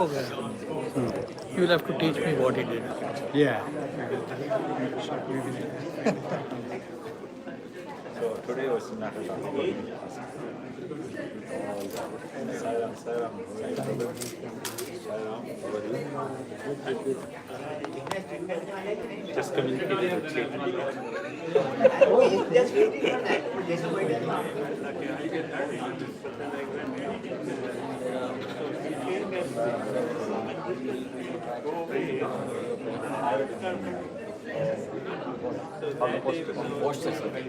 You will have to teach me what he did. Yeah. So today was not a Saram, Saram, Saram, just communicate with Just waiting for that. Just waiting for Post or something.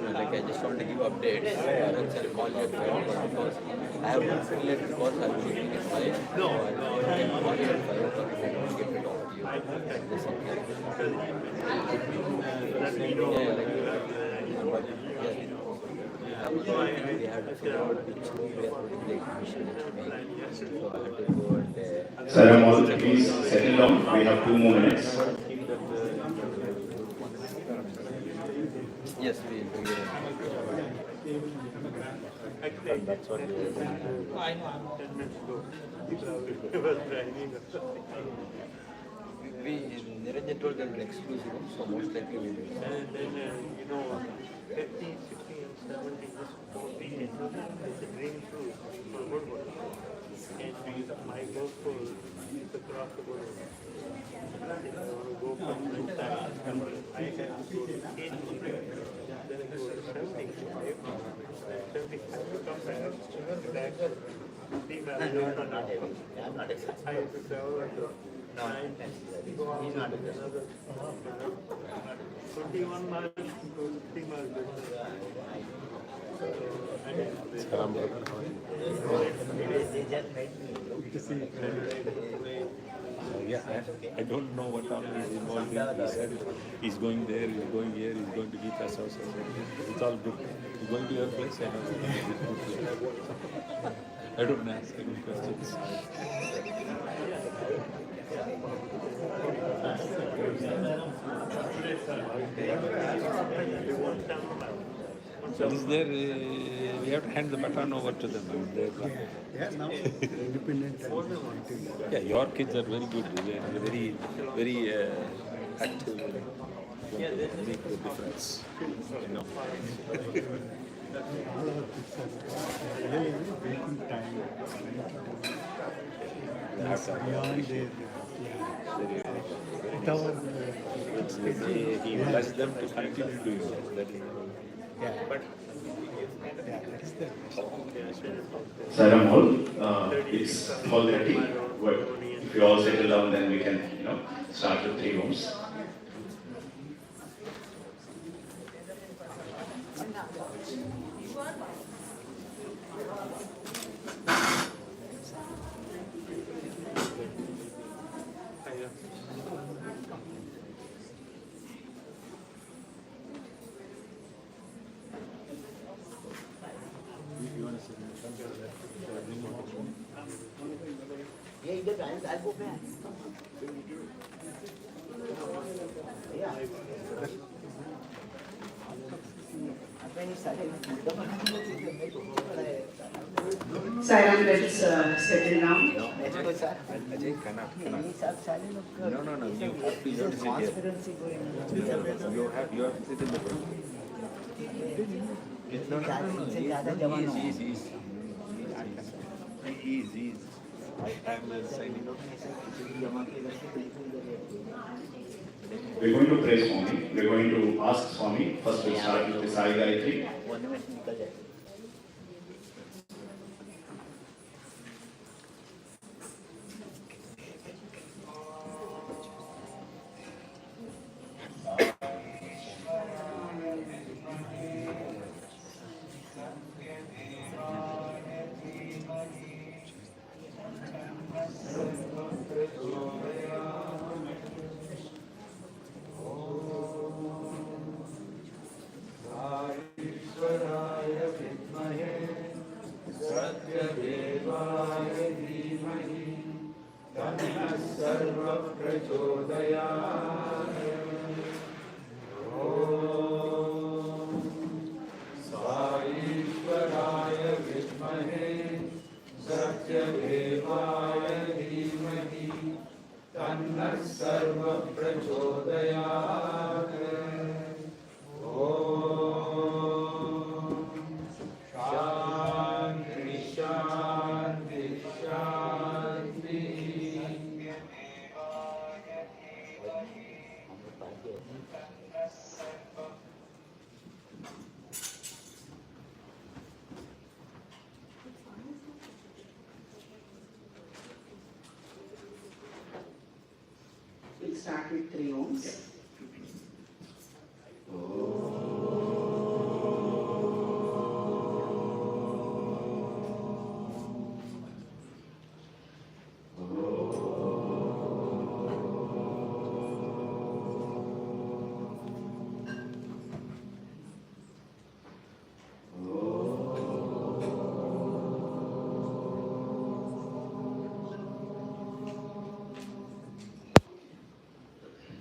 No, like I just want to give updates. Else I'll call you at 5 o'clock because I have one related calls I'll be meeting at 5. So I can call you at 5 o'clock if I don't get to talk to you. Just something like that. Yeah, like, we had to figure out which room we are putting the exhibition next week. So I had to go and Saram, please settle down. We have 2 more minutes. yes, we that's what Niranjan told them an exclusive, so most likely we will. And then, 50, 60, and 70, just 40, it's a dream too for Woodward. And my goal is to cross the border. I want to go from this side. I have to go to 80, then I go to 75, 75 to come back. Female, I'm not I have to travel until 9, he's not another 21 miles to 3 miles. yeah, I don't know what all is involved in. He said he's going there, he's going here, he's going to meet us also. It's all good. He's going to your place, I know. I don't ask any questions. So is there, we have to hand the baton over to them. Yeah, now independent. Yeah, your kids are very good. They are very, very active. Make the difference. You know. All our kids are really waiting time. It's beyond their. With our. He bless them to continue doing that. That is. Yeah. Yeah, that's the Saram Hall, it's 12:30. Well, if you all settle down, then we can, start with 3 rooms. Yeah, you get I'll go back. Yeah. Saram, let's settle down. Ajay cannot. No. You have to sit here. You have to sit in the room. He's. I am signing up. We're going to pray Swami. We're going to ask Swami. First we'll start with the Sai Gayatri. सत्यदेवाय धीमहि We'll start with 3 ohms.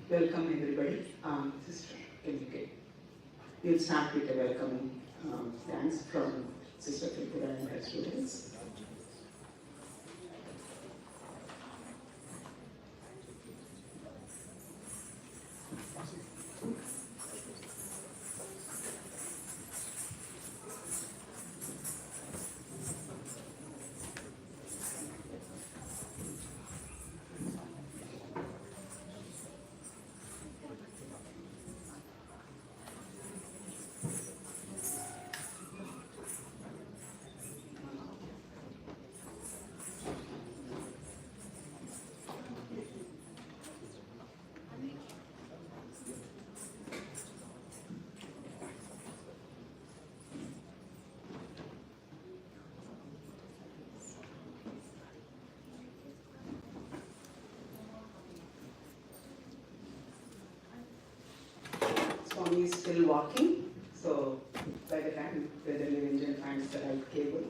Welcome everybody. Sister, can you get? We'll start with a welcoming thanks from Sister Tripura and her students. Swami is still walking, so by the time the delivery engine finds the right cable.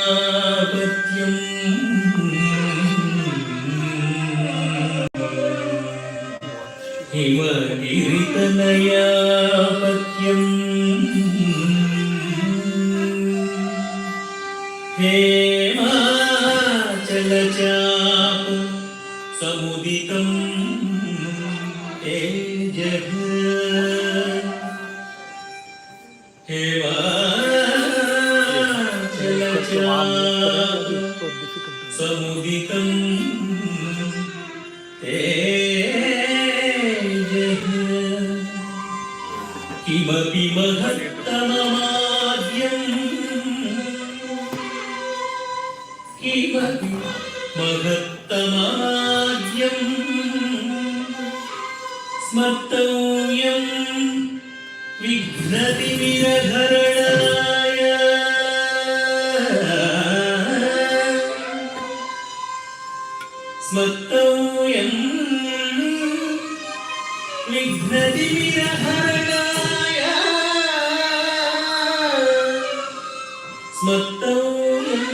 हिमगिरितनयापत्यम् हिमगिरितनयापत्यम् हेमाचलचाप समुदितं तेजः समुदितं तेजः किमपि महत्तममाद्यम् किमपि महत्तममाद्यम् स्मर्तव्यं विघ्नतिमिरहरणाय स्मर्तव्यं विघ्नतिमिरहरणाय स्मर्तव्यं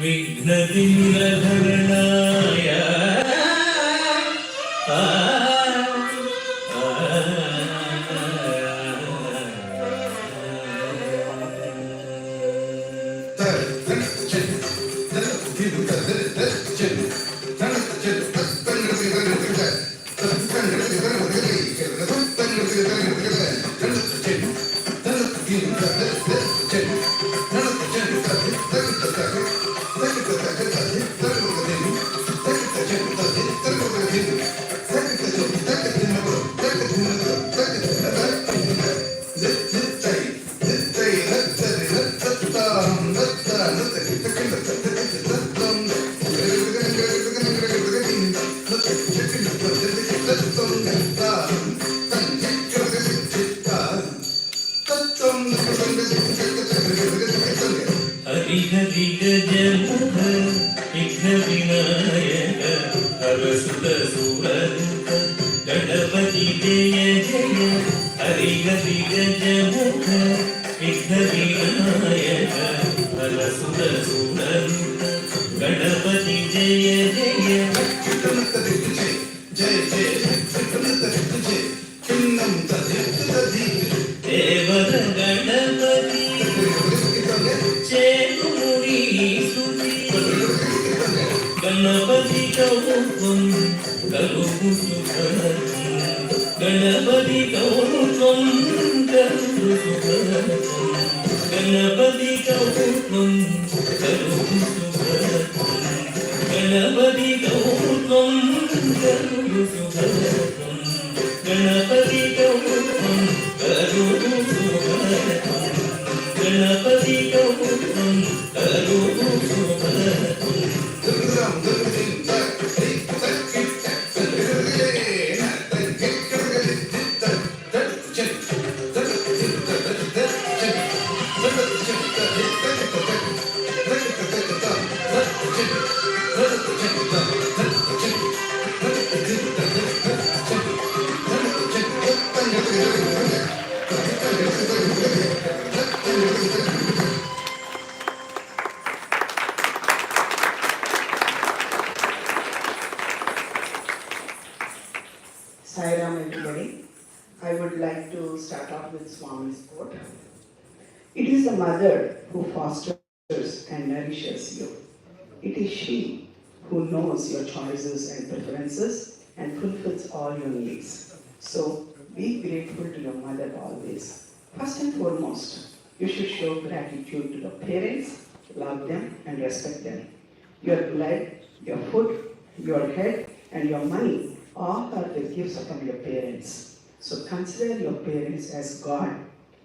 विघ्नतिमिरहरणाय हरि हरि गजमुख विघ्न विनायक हरसुत सुररूप गणपति जय जय हरि हरि गजमुख विघ्न विनायक हरसुत सुररूप गणपति जय जय देवर गणपति चेतुमुनि सुति Ganpati कौतुकं करुणु सुभद्रं Ganpati कौतुकं करुणु सुभद्रं Ganpati कौतुकं करुणु सुभद्रं Ganpati कौतुकं करुणु सुभद्रं Ganpati कौतुकं करुणु सुभद्रं Ganpati कौतुकं करुणु सुभद्रं Sai Ram, everybody. I would like to start off with Swami's quote. It is the mother who fosters and nourishes you. It is she who knows your choices and preferences and fulfills all your needs. So be grateful to your mother always. First and foremost, you should show gratitude to the parents, love them and respect them. Your blood, your food, your head and your money all are the gifts from your parents. So consider your parents as God.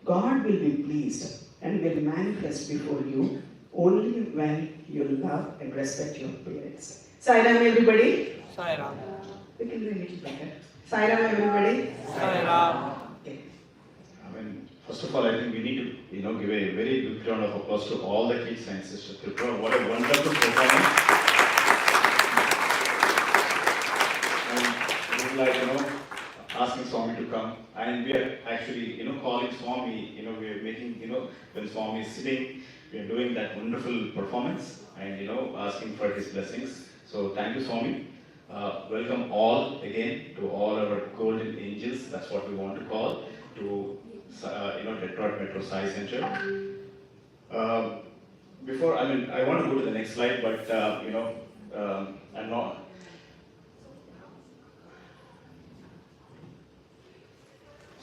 God will be pleased and will manifest before you only when you love and respect your parents. Sai Ram, everybody. Sai Ram. We can do a little better. Sai Ram, everybody. Sai Ram. Okay. I mean, first of all, I think we need to, give a very big round of applause to all the kids and Sister Tripura. What a wonderful performance. And like, asking Swami to come. And we are actually, calling Swami, we are making, when Swami is sitting, we are doing that wonderful performance and, asking for his blessings. So thank you, Swami. Welcome all again to all our golden angels. That's what we want to call to Detroit Metro Sai Center. Before, I want to go to the next slide, but I'm not.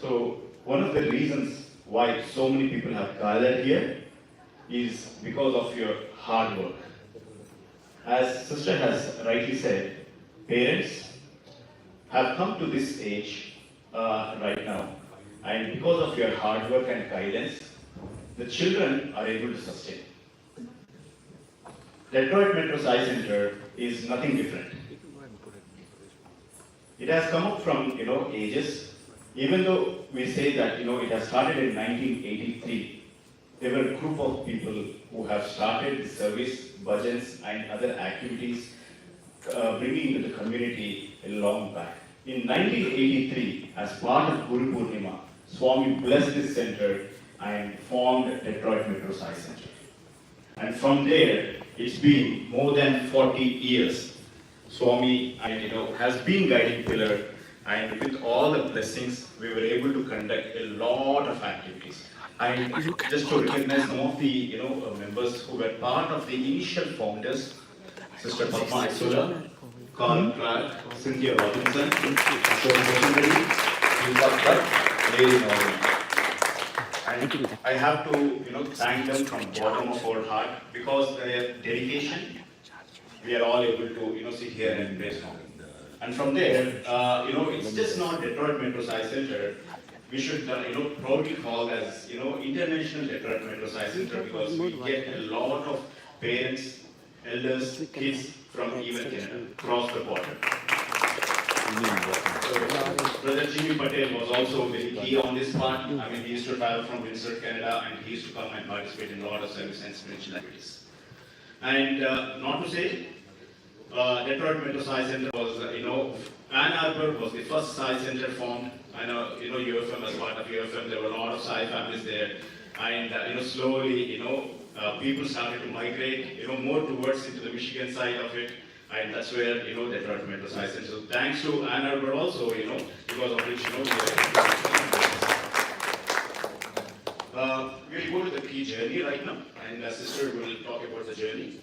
So one of the reasons why so many people have gathered here is because of your hard work. As Sister has rightly said, parents have come to this age right now, and because of your hard work and guidance, the children are able to sustain. Detroit Metro Sai Center is nothing different. It has come up from ages. Even though we say that it has started in 1983, there were a group of people who have started the service, bhajans and other activities bringing into the community a long back. In 1983, as part of Guru Purnima, Swami blessed this center and formed Detroit Metro Sai Center. And from there, it's been more than 40 years. Swami has been guiding pillar, and with all the blessings, we were able to conduct a lot of activities. And just to recognize some of the members who were part of the initial founders, Sister Padma Isula, Carl Clark, Cynthia Robinson, Sister Rosemary, Lisa Clark, Lady Norman. And I have to, thank them from bottom of our heart because their dedication, we are all able to, sit here and brainstorm. And from there, it's just not Detroit Metro Science Center. We should, proudly call as, International Detroit Metro Science Center because we get a lot of parents, elders, kids from even Canada, across the border. So, Brother Jimmy Patel was also very key on this part. I mean, he used to travel from Windsor, Canada, and he used to come and participate in a lot of service and spiritual activities. And not to say, Detroit Metro Science Center was, Ann Arbor was the first science center formed. I know, UFM as part of UFM, there were a lot of sci families there. And, slowly, people started to migrate, more towards into the Michigan side of it. And that's where, Detroit Metro Science Center. So thanks to Ann Arbor also, because of which, we'll go to the key journey right now. And the sister will talk about the journey.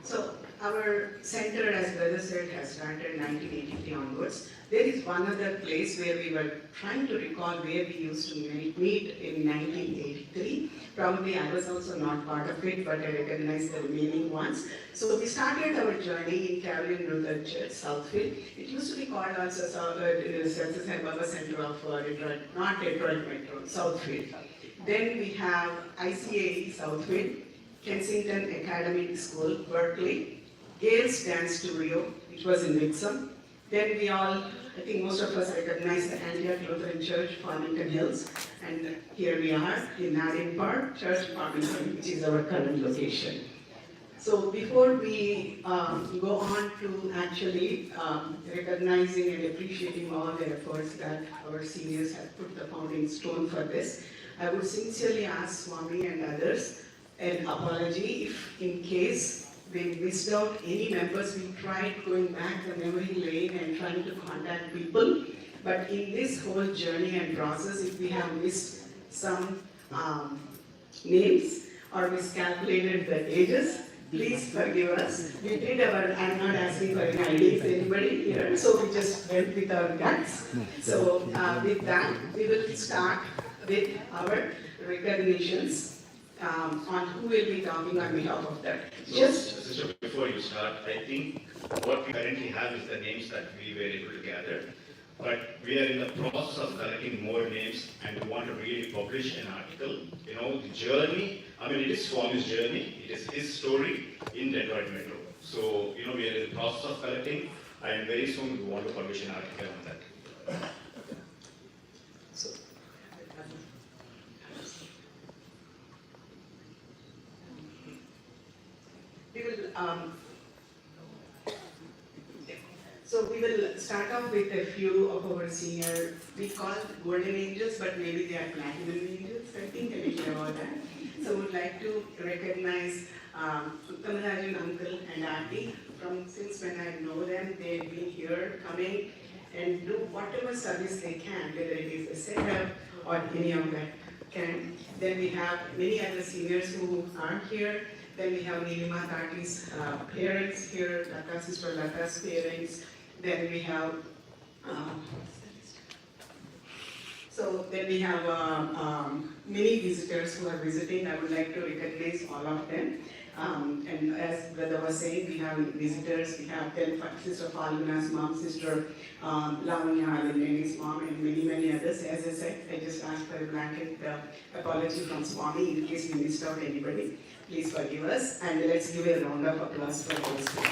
So our center, as brother said, has started 1983 onwards. There is one other place where we were trying to recall where we used to meet in 1983. Probably I was also not part of it, but I recognize the remaining ones. So we started our journey in Caroline Lutheran Church, Southfield. It used to be called also Sai Baba Center of Detroit, not Detroit Metro, Southfield. Then we have ICAE Southfield, Kensington Academic School, Berkeley, Gales Dance Studio, which was in Wixom. Then we all, I think most of us recognize the Antioch Lutheran Church, Farmington Hills, and here we are in Narian Park Church, Farmington, which is our current location. So before we go on to actually recognizing and appreciating all the efforts that our seniors have put the founding stone for this, I would sincerely ask Swami and others an apology if in case we missed out any members. We tried going back the memory lane and trying to contact people, but in this whole journey and process, if we have missed some names or miscalculated the ages, please forgive us. We did our, I'm not asking for any ideas, anybody here, so we just went with our guts. So with that, we will start with our recognitions. On who will be talking on behalf of that. Just Sister, before you start, I think what we currently have is the names that we were able to gather. But we are in the process of collecting more names and we want to really publish an article. The journey, it is Swami's journey, it is his story in Detroit Metro. So, we are in the process of collecting and very soon we want to publish an article on that. We will start off with a few of our senior, we call golden angels, but maybe they are platinum angels, I think, and we hear about that. So we would like to recognize Uttamarajan uncle and auntie from since when I know them, they've been here coming and do whatever service they can, whether it is a setup or any of that can. Then we have many other seniors who aren't here. Then we have Nilima Tati's parents here, Sister Lata's parents. Then we have, many visitors who are visiting. I would like to recognize all of them. And as Brother was saying, we have visitors. We have Sister Falguna's mom, Sister Lavanya Alineni's mom, and many, many others. As I said, I just asked for a blanket apology from Swami in case we missed out anybody. Please forgive us, and let's give a round of applause for those people.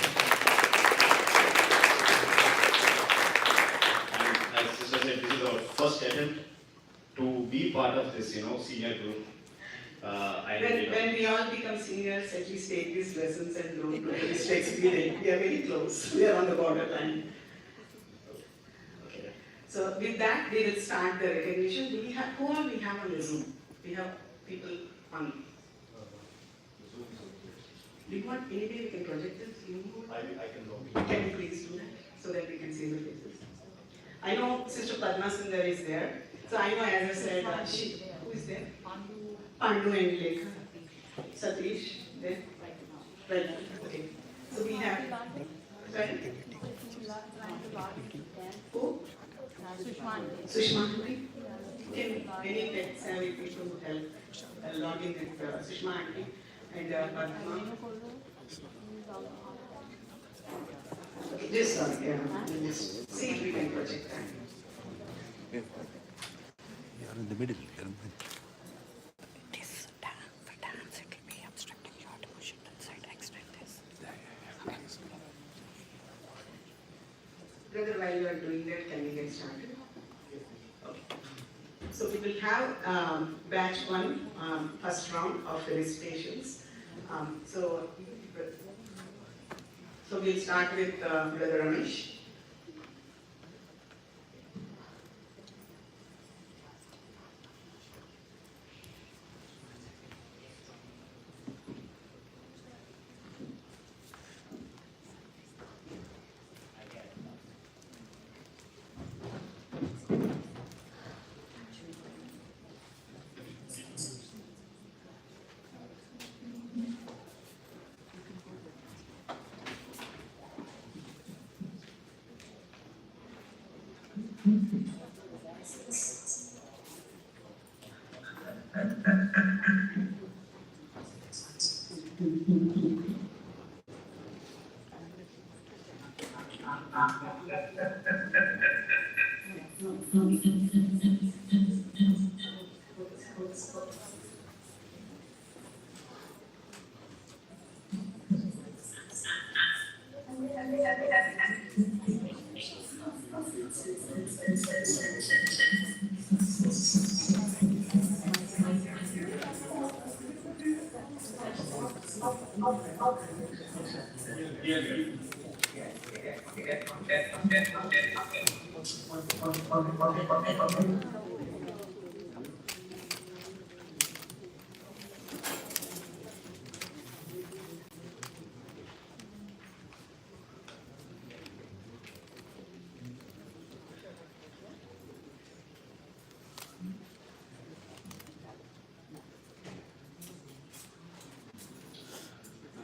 And as Sister said, this is our first attempt to be part of this, senior group. When we all become seniors, at least take these lessons and don't do any mistakes. We are very close. We are on the borderline. Okay. So with that, we will start the recognition. Do we have who all we have on the Zoom? We have people on. Do you want anybody we can project this? I can go. Can you please do that so that we can see the faces? I know Sister Padma Sundar is there. So I know, as I said, who is there? Pandu and Lekha. Satish, there? Right. Okay. So we have. Sorry? Who? Sushma. Okay. many tech savvy people who help log in with Sushma Aunty and Padma. Just just see if we can project that. You're in the middle. For dance, it will be obstructing short motion side. Extract this. Brother, while you are doing that, can we get started? Okay. So we will have batch 1, first round of registrations. So we'll start with Brother Ramesh.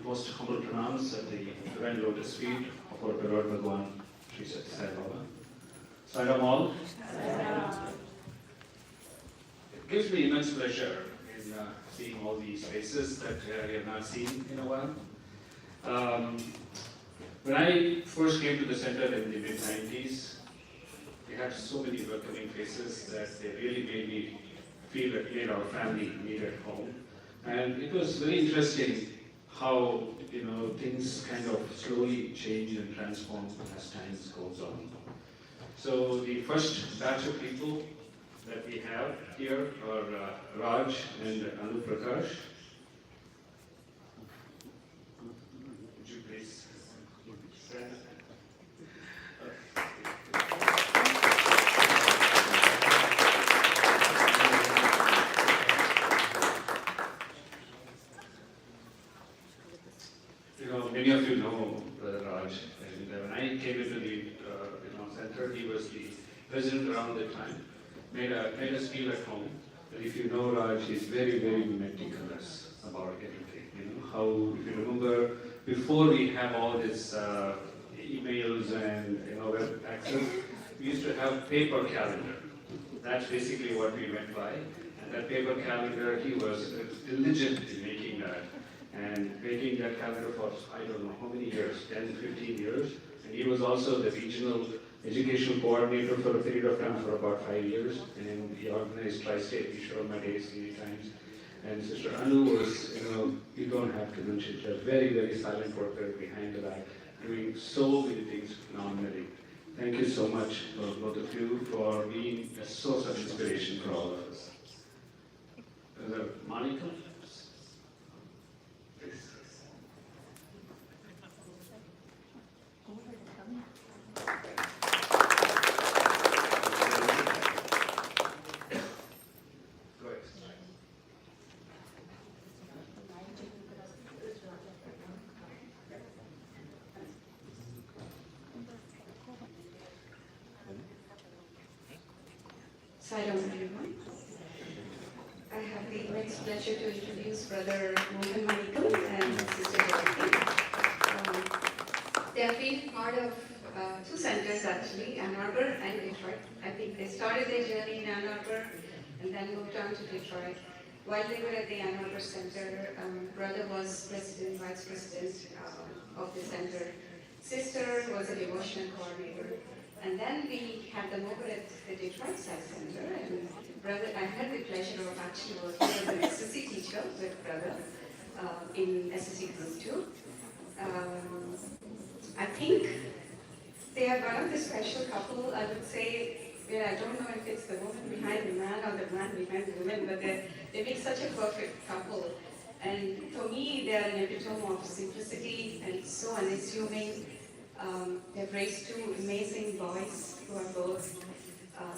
Most humble pronouns at the divine lotus feet of our beloved Bhagwan, Sri Sathya Sai Baba. Sai All. It gives me immense pleasure in seeing all these faces that we have not seen in a while. When I first came to the center in the mid-90s, we had so many welcoming faces that they really made me feel that we our family meet at home. And it was very interesting how things kind of slowly change and transform as time goes on. So the first batch of people that we have here are Raj and Anu Prakash. Would you please stand? Many of you know Brother Raj, and when I came into the center, he was the president around that time. Made us feel at home. But if you know Raj, he's very, very meticulous about everything. How, if you remember, before we have all this emails and web access, we used to have paper calendar. That's basically what we went by. And that paper calendar, he was diligent in making that. And making that calendar for, I don't know how many years, 10, 15 years. And he was also the regional educational coordinator for a period of time for about 5 years. And he organized Tri-State Vishwarma Days many times. And Sister Anu was, you don't have to mention, she's a very, very silent worker behind the back, doing so many things phenomenally. Thank you so much, both of you, for being a source of inspiration for all of us. Brother Monica? Salam everyone. I have the immense pleasure to introduce Brother Mohan Manikam and Sister Jyoti. They have been part of 2 centers actually, Ann Arbor and Detroit. I think they started their journey in Ann Arbor, and then moved on to Detroit. While they were at the Ann Arbor Center, brother was president, vice president of the center. Sister was a devotional coordinator. And then we had them over at the Detroit Science Center, and brother, I had the pleasure of actually working as an SSC teacher with brother in SSC Group 2. I think they are one of the special couple, I would say. I don't know if it's the woman behind the man or the man behind the woman, but they make such a perfect couple. And for me, they are an epitome of simplicity and so unassuming. They've raised two amazing boys who are both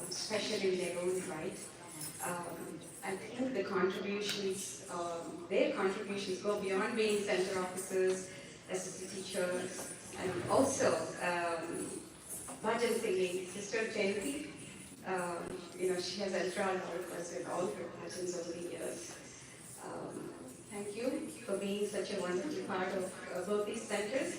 special in their own right. I think the contributions, their contributions go beyond being center officers, assistant teachers, and also bhajan singing. Sister Jayanti, she has enthralled all of us with all her bhajans over the years. Thank you for being such a wonderful part of both these centers.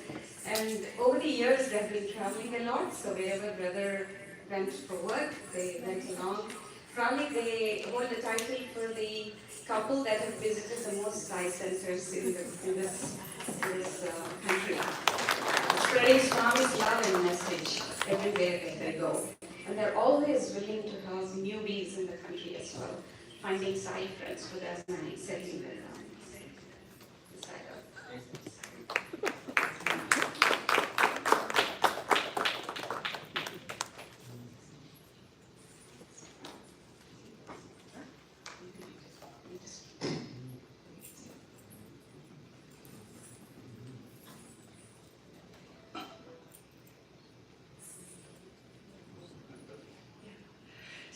And over the years, they've been traveling a lot, so wherever brother went for work, they went along. Probably they hold the title for the couple that have visited the most Sai centers in this country. Spreading Swami's love and message everywhere that they go. And they're always willing to house newbies in the country as well, finding Sai friends for their money, setting them down.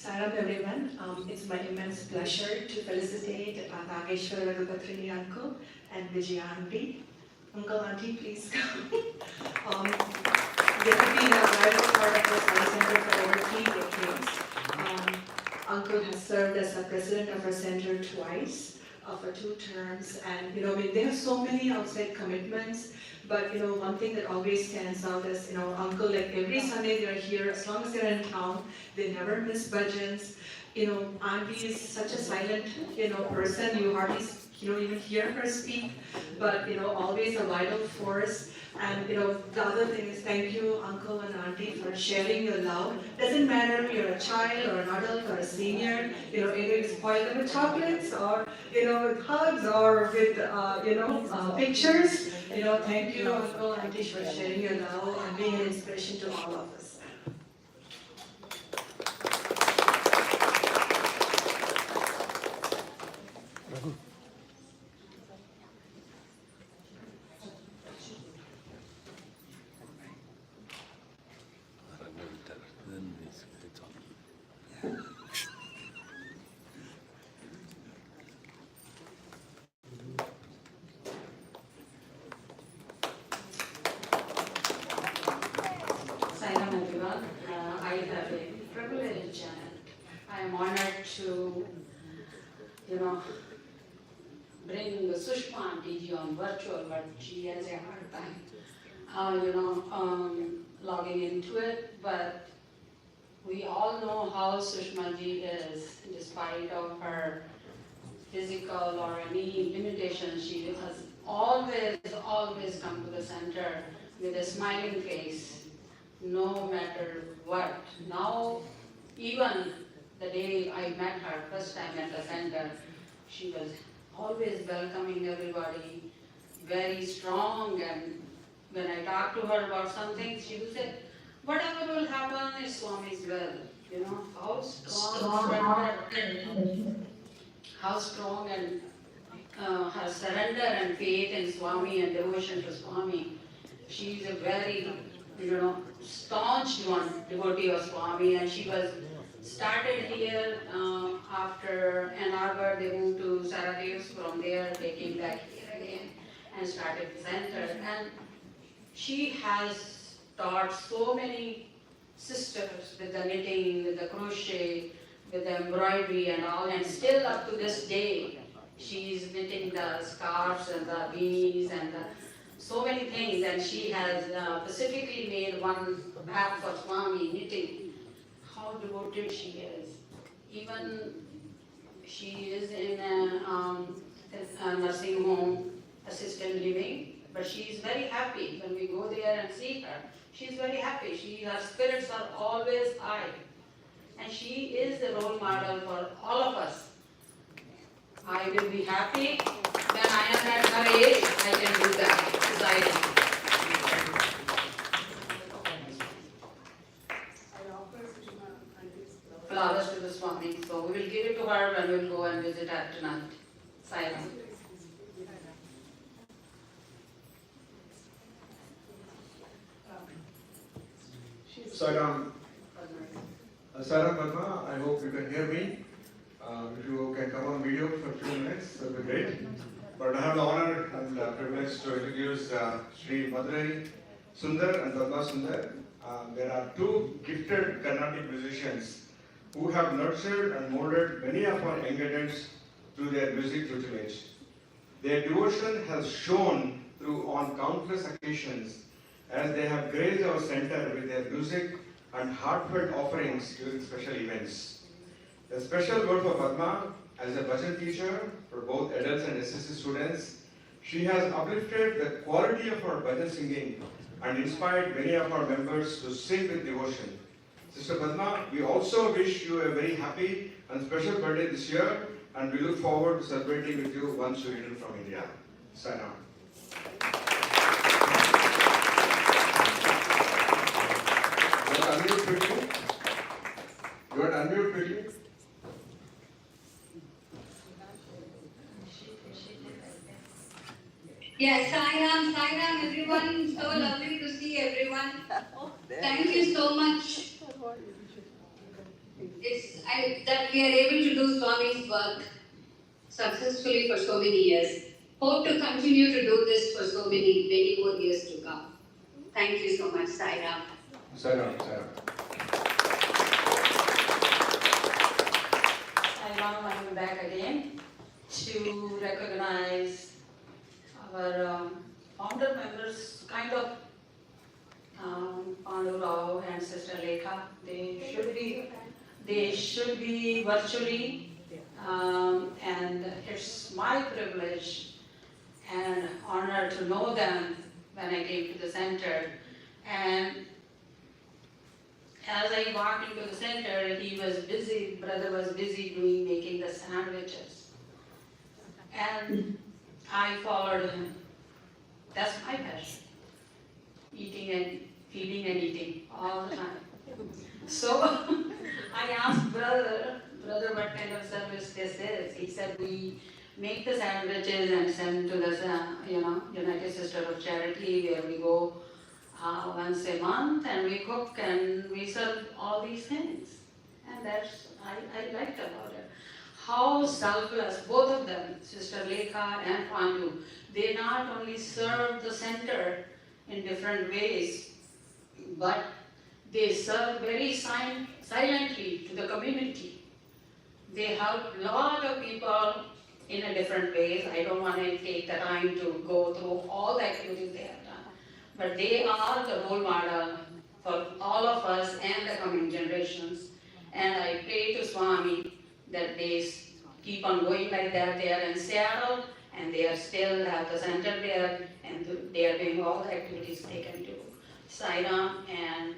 Saram everyone. It's my immense pleasure to felicitate Nageshwar Raghupatri uncle and Vijaya auntie. Uncle, auntie, please come. They have been a vital part of the Sai Center for over 3 decades. Uncle has served as a president of our center twice for 2 terms, and they have so many outside commitments. But one thing that always stands out is, Uncle, like every Sunday they're here, as long as they're in town, they never miss bhajans. Auntie is such a silent, person, you hardly, even hear her speak, but, always a vital force. And, the other thing is, thank you, Uncle and Auntie, for sharing your love. Doesn't matter if you're a child or an adult or a senior, either you spoil them with chocolates or, with hugs or with, pictures. Thank you, Uncle and Auntie, for sharing your love and being an inspiration to all of us. Sairam everyone. I have a privilege and I am honored to, bring Sushma auntie on virtual, but she has a hard time, logging into it. But we all know how Sushma ji is, despite of her physical or any limitations. She has always come to the center with a smiling face, no matter what. Now, even the day I met her first time at the center, she was always welcoming everybody, very strong. And when I talked to her about something, she would say, whatever will happen is Swami's will. How strong and her surrender and faith in Swami and devotion to Swami. She is a very, staunch devotee of Swami, and she was started here after Ann Arbor. They moved to Sarajevo. From there, they came back here again and started the center. And she has taught so many sisters with the knitting, with the crochet, with the embroidery and all, and still up to this day, she is knitting the scarves and the beanies and so many things. And she has specifically made one bag for Swami knitting. How devoted she is. Even she is in a nursing home, assisted living, but she is very happy. When we go there and see her, she is very happy. Her spirits are always high. And she is the role model for all of us. I will be happy when I am at her age, I can do that, deciding. Flowers to the Swami. So we will give it to her when we will go and visit her tonight. Silent. Sairam. Sairam Padma, I hope you can hear me. If you can come on video for a few minutes, that would be great. But I have the honor and privilege to introduce Sri Madurai Sundar and Padma Sundar. There are two gifted Carnatic musicians who have nurtured and molded many of our young adults through their music tutelage. Their devotion has shone through on countless occasions as they have graced our center with their music and heartfelt offerings during special events. A special word for Padma, as a bhajan teacher for both adults and SSC students, she has uplifted the quality of our bhajan singing and inspired many of our members to sing with devotion. Sister Padma, we also wish you a very happy and special birthday this year, and we look forward to celebrating with you once you return from India. Sainam. You want to unmute quickly? You want to unmute quickly? Yes, Sairam, everyone. So lovely to see everyone. Thank you so much. That we are able to do Swami's work successfully for so many years. Hope to continue to do this for so many more years to come. Thank you so much, Sairam. Sairam. I'm back again to recognize our founder members, kind of Pandu Rao and Sister Lekha. They should be virtually, and it's my privilege and honor to know them when I came to the center. And as I walked into the center, brother was busy making the sandwiches. And I followed him. That's my passion. Feeding and eating all the time. So I asked brother what kind of service this is. He said, we make the sandwiches and send to the United Sisters of Charity, where we go once a month and we cook and we serve all these things. And that's I liked about it. How selfless, both of them, Sister Lekha and Pandu, they not only serve the center in different ways, but they serve very silently to the community. They help a lot of people in a different ways. I don't want to take the time to go through all the activities they have done. But they are the role model for all of us and the coming generations. And I pray to Swami that they keep on going like that. They are in Seattle and they are still at the center there, and they are doing all the activities they can do. Sairam, and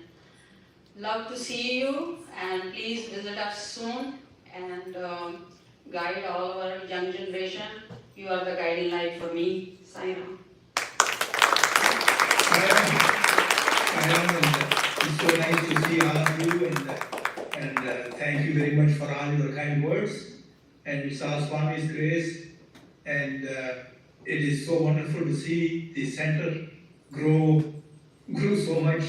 love to see you, and please visit us soon and guide all our young generation. You are the guiding light for me. Sairam. It's so nice to see all of you, and thank you very much for all your kind words. And it's our Swami's grace, and it is so wonderful to see the center grew so much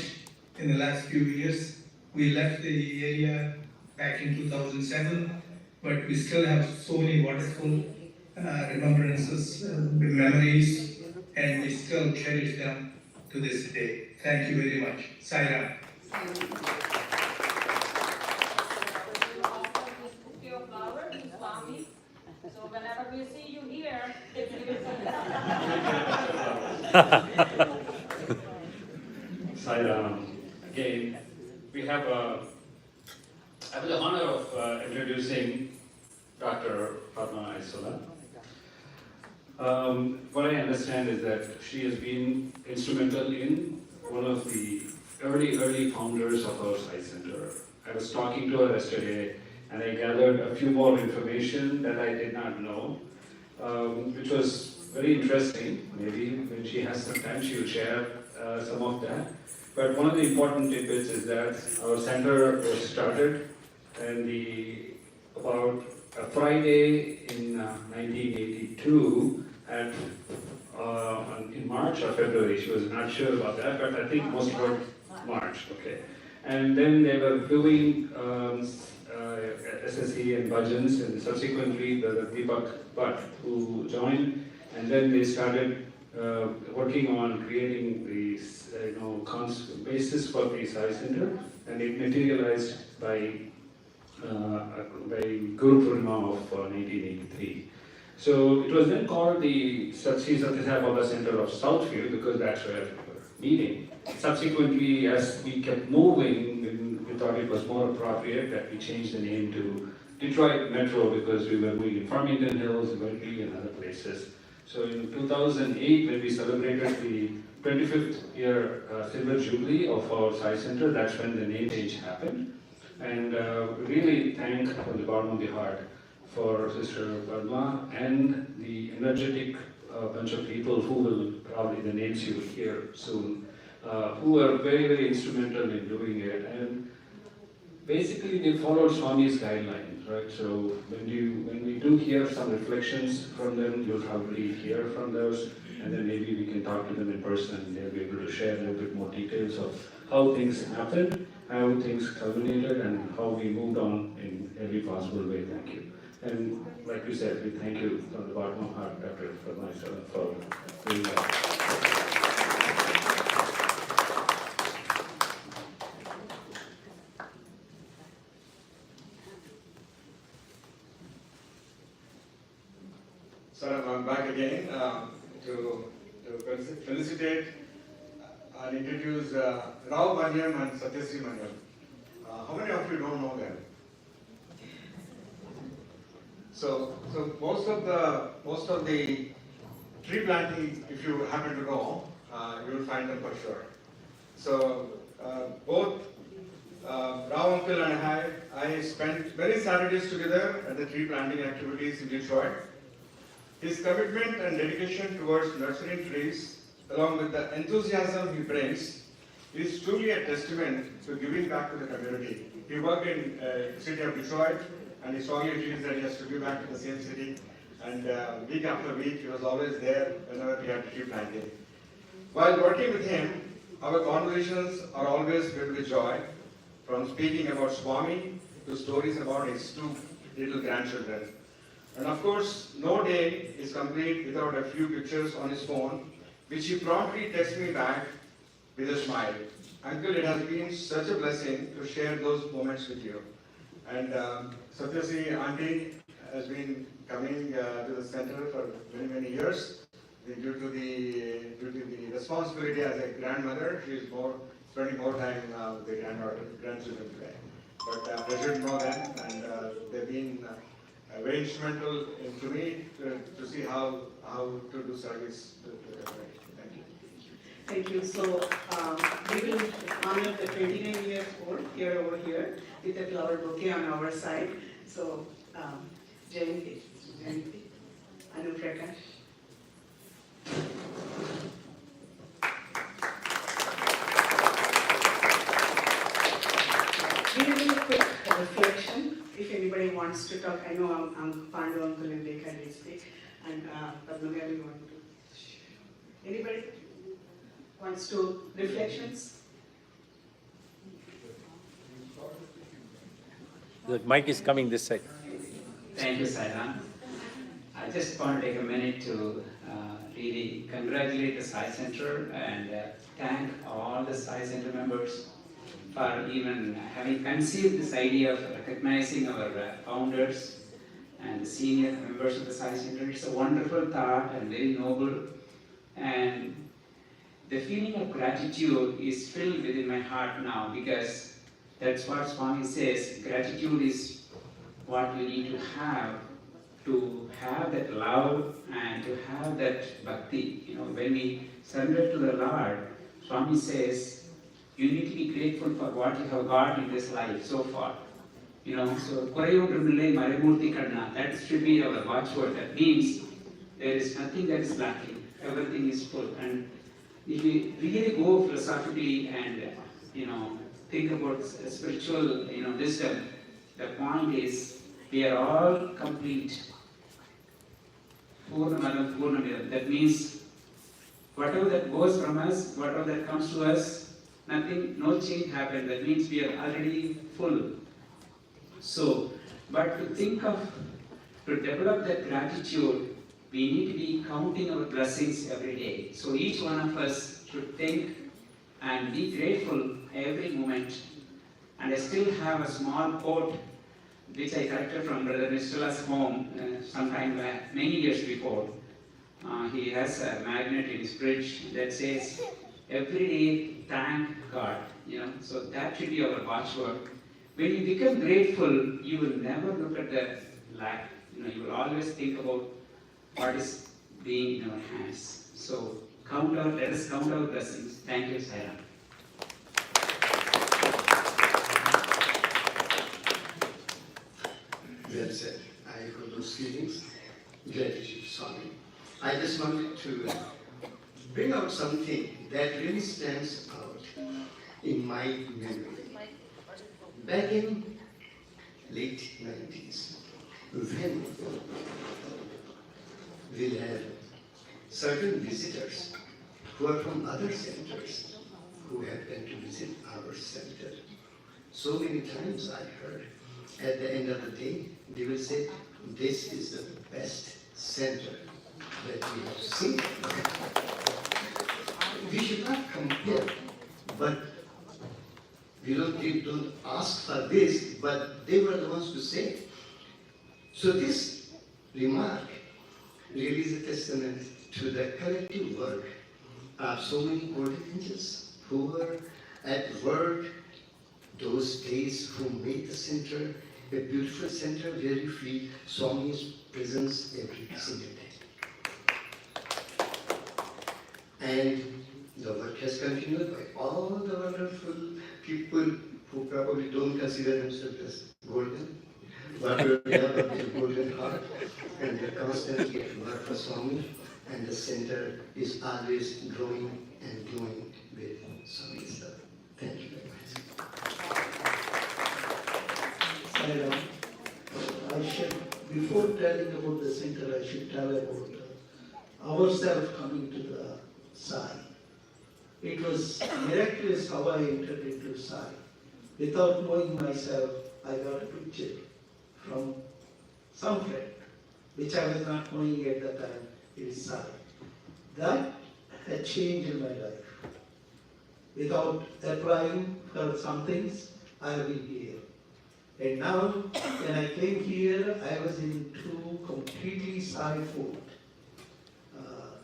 in the last few years. We left the area back in 2007, but we still have so many wonderful remembrances, memories, and we still cherish them to this day. Thank you very much. Sairam. So whenever we see you here, Sairam. Again, I have the honor of introducing Dr. Padma Isola. What I understand is that she has been instrumental in one of the early founders of our Sai Center. I was talking to her yesterday and I gathered a few more information that I did not know, which was very interesting. Maybe when she has some time she will share some of that. But one of the important tidbits is that our center was started in about a Friday in 1982 and in March or February. She was not sure about that, but I think most were March, okay. And then they were doing SSE and bhajans, and subsequently the Deepak Bhatt who joined, and then they started working on creating the basis for the Sai Center, and it materialized by Guru Purnima of 1983. So it was then called the Sri Sathya Sai Baba Center of Southfield because that's where we were meeting. Subsequently, as we kept moving, we thought it was more appropriate that we change the name to Detroit Metro because we were moving in Farmington Hills, Berkeley, and other places. So in 2008, when we celebrated the 25th year Silver Jubilee of our Sai Center, that's when the name change happened. And we really thank from the bottom of the heart for Sister Padma and the energetic bunch of people who will probably, the names you will hear soon, who were very, very instrumental in doing it. And basically they followed Swami's guidelines, right? So when we do hear some reflections from them, you'll probably hear from those, and then maybe we can talk to them in person and they'll be able to share a little bit more details of how things happened, how things culminated, and how we moved on in every possible way. Thank you. And like you said, we thank you from the bottom of our heart, Dr. Padma Isola, for doing that. So I'm back again to felicitate and introduce Rao Manyam and Satyasri Manyam. How many of you don't know them? So most of the tree planting, if you happen to know, you will find them for sure. So both Rao uncle and I spent many Saturdays together at the tree planting activities in Detroit. His commitment and dedication towards nurturing trees, along with the enthusiasm he brings, is truly a testament to giving back to the community. He worked in the city of Detroit, and he strongly feels that he has to give back to the same city. And week after week, he was always there whenever we had tree planting. While working with him, our conversations are always filled with joy, from speaking about Swami to stories about his two little grandchildren. And of course, no day is complete without a few pictures on his phone, which he promptly texts me back with a smile. Uncle, it has been such a blessing to share those moments with you. And Satyasri Auntie has been coming to the center for many, many years. Due to the responsibility as a grandmother, she is spending more time with the grandchildren today. But pleasure to know them, and they've been very instrumental to me to see how to do service to the community. Thank you. Thank you. So we will honor the 29 years old here over here with a flower bouquet on our side. So Jayanti, Anu Prakash. We will do a quick reflection. If anybody wants to talk, I know Pandu uncle and Dekha did speak, and Padmagari want to share. Anybody wants to reflections? The mic is coming this side. Thank you, Sairam. I just want to take a minute to really congratulate the Sai Center and thank all the Sai Center members for even having conceived this idea of recognizing our founders and the senior members of the Sai Center. It's a wonderful thought and very noble. And the feeling of gratitude is filled within my heart now, because that's what Swami says. Gratitude is what you need to have that love and to have that bhakti. You know, when we surrender to the Lord, Swami says, you need to be grateful for what you have got in this life so far. You know, so Kurayodrumile Marimurti Kanna, that should be our watchword. That means there is nothing that is lacking, everything is full. And if we really go philosophically and, you know, think about spiritual, you know, wisdom, the point is we are all complete. Purnamadam Purnamidam. That means whatever that goes from us, whatever that comes to us, nothing, no change happened. That means we are already full. So, but to develop that gratitude, we need to be counting our blessings every day. So each one of us should think and be grateful every moment. And I still have a small quote which I collected from Brother Nistala's home sometime back, many years before. He has a magnet in his fridge that says, every day thank God. You know, so that should be our watchword. When you become grateful, you will never look at the lack. You know, you will always think about what is being in our hands. So let us count our blessings. Thank you, Sairam. Well said. I echo those feelings. Gratitude, Swami. I just wanted to bring out something that really stands out in my memory. Back in late 90s, when we'll have certain visitors who are from other centers who happen to visit our center. So many times I heard, at the end of the day, they will say, this is the best center that we have seen. We should not compare, but we don't ask for this, but they were the ones to say. So this remark really is a testament to the collective work of so many golden angels who were at work those days, who made the center a beautiful center where you feel Swami's presence every single day. And the work has continued by all the wonderful people who probably don't consider themselves as golden, but they have a golden heart, and they're constantly at work for Swami, and the center is always growing and glowing with Swami's love. Thank you very much. I should, before telling about the center, I should tell about ourselves coming to the Sai. It was miraculous how I entered into Sai. Without knowing myself, I got a picture from some friend, which I was not knowing at the time, is Sai. That had changed in my life. Without applying for some things, I have been here. And now, when I came here, I was into completely Sai food.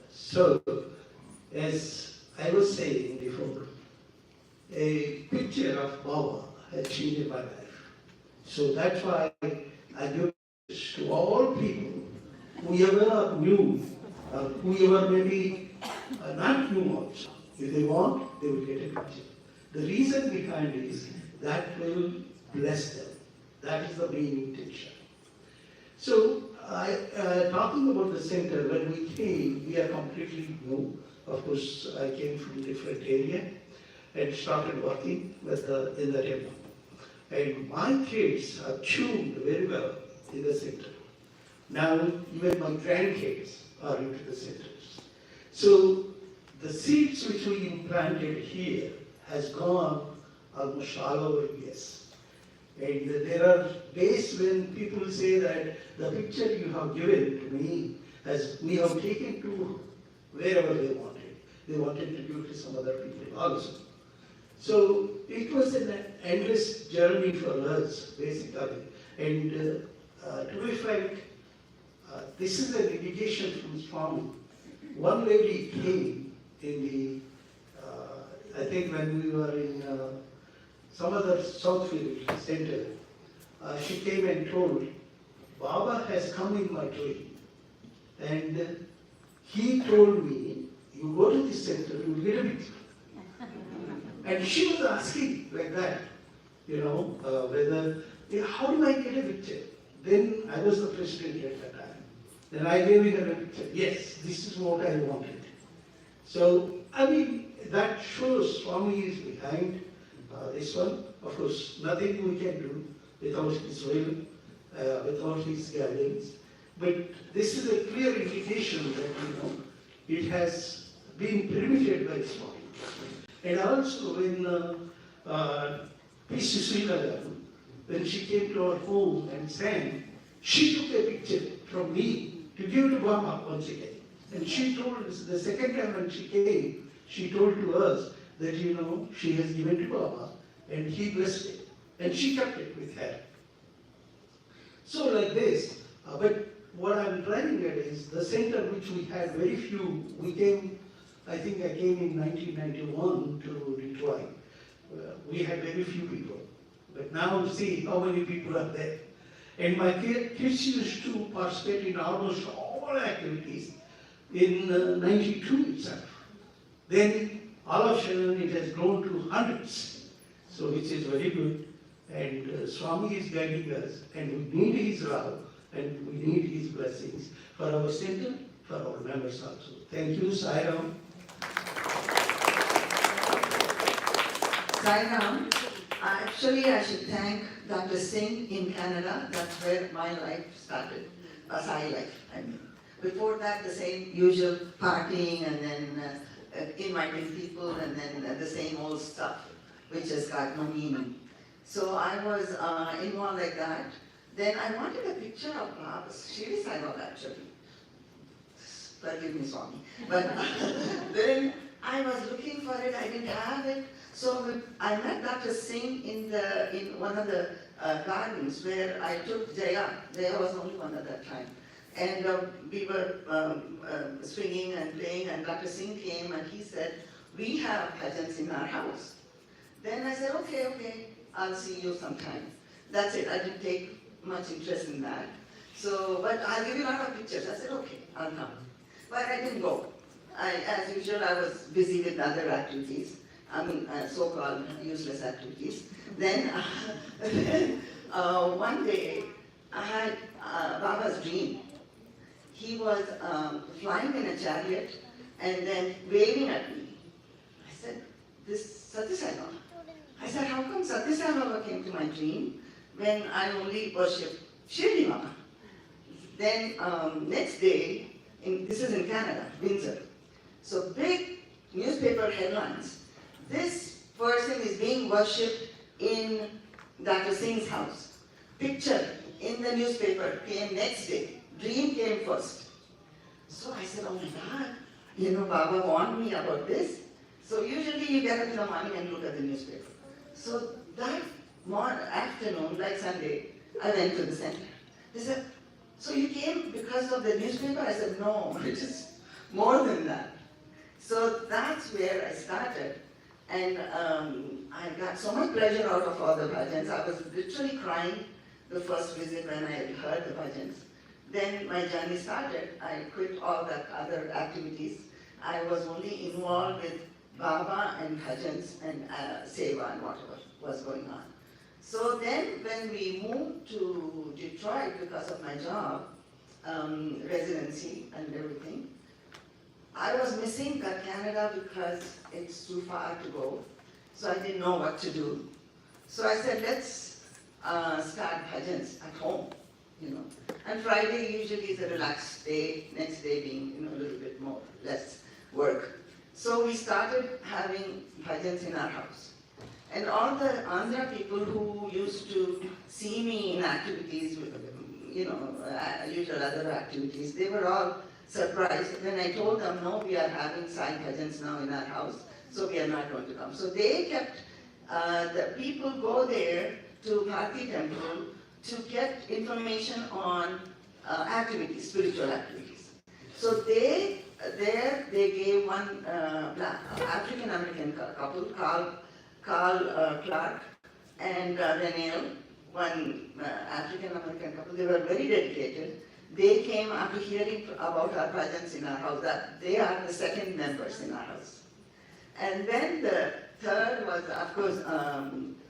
So, as I was saying before, a picture of Baba had changed my life. So that's why I give this to all people, whoever knew, or whoever maybe not knew much. If they want, they will get a picture. The reason behind it is that will bless them. That is the main intention. So, talking about the center, when we came, we are completely new. Of course, I came from a different area and started working with in the temple. And my kids are tuned very well in the center. Now, even my grandkids are into the centers. So, the seeds which we implanted here has gone almost all over years. And there are days when people say that the picture you have given to me, we have taken to wherever they wanted. They wanted to give to some other people also. So it was an endless journey for us, basically. And to be frank, this is a dedication from Swami. One lady came in the, I think when we were in some other Southfield center, she came and told, Baba has come in my dream and he told me, you go to this center, you will get a picture. And she was asking like that, whether, how do I get a picture? Then I was the president at that time. Then I gave her a picture. Yes, this is what I wanted. So, that shows Swami is behind this one. Of course, nothing we can do without his will, without his guidance. But this is a clear indication that, it has been permitted by Swami. And also when P.C. Srinagar, when she came to our home and sang, she took a picture from me to give to Baba once again. And she told us, the second time when she came, she told to us that, she has given to Baba and he blessed it. And she kept it with her. So like this, but what I'm driving at is the center which we had very few, I think I came in 1991 to Detroit. We had very few people. But now see how many people are there. And my kids used to participate in almost all activities in 92 itself. Then all of a sudden it has grown to hundreds. So which is very good. And Swami is guiding us and we need his love and we need his blessings for our center, for our members also. Thank you, Sai Ram. Sai Ram. Actually, I should thank Dr. Singh in Canada. That's where my life started, Sai life, I mean. Before that, the same usual partying and then inviting people and then the same old stuff, which has got no meaning. So I was involved like that. Then I wanted a picture of Shirdi Sai Baba actually. Forgive me, Swami. But then I was looking for it, I didn't have it. So I met Dr. Singh in one of the gardens where I took Jaya. Jaya was only one at that time. And we were swinging and playing and Dr. Singh came and he said, we have bhajans in our house. Then I said, okay, I'll see you sometime. That's it, I didn't take much interest in that. So, but I'll give you a lot of pictures. I said, okay, I'll come. But I didn't go. As usual, I was busy with other activities. So-called useless activities. Then one day, I had Baba's dream. He was flying in a chariot and then waving at me. I said, this Satya Sai Baba. I said, how come Satya Sai Baba came to my dream when I only worship Shirdi Baba? Then next day, this is in Canada, Windsor. So big newspaper headlines. This person is being worshipped in Dr. Singh's house. Picture in the newspaper came next day. Dream came first. So I said, oh my God, Baba warned me about this. So usually you get up in the morning and look at the newspaper. So that afternoon, like Sunday, I went to the center. They said, so you came because of the newspaper? I said, no, it is more than that. So that's where I started. And I got so much pleasure out of all the bhajans. I was literally crying the first visit when I heard the bhajans. Then my journey started. I quit all the other activities. I was only involved with Baba and bhajans and seva and whatever was going on. So then when we moved to Detroit because of my job, residency and everything, I was missing Canada because it's too far to go. So I didn't know what to do. So I said, let's start bhajans at home, And Friday usually is a relaxed day, next day being, a little bit more, less work. So we started having bhajans in our house. And all the Andhra people who used to see me in activities, usual other activities, they were all surprised when I told them, no, we are having Sai bhajans now in our house, so we are not going to come. So they kept, the people go there to Bharati temple to get information on activities, spiritual activities. So they gave one African-American couple, Carl Clark and Renelle, one African American couple. They were very dedicated. They came after hearing about our presence in our house, that they are the second members in our house. And then the third was, of course,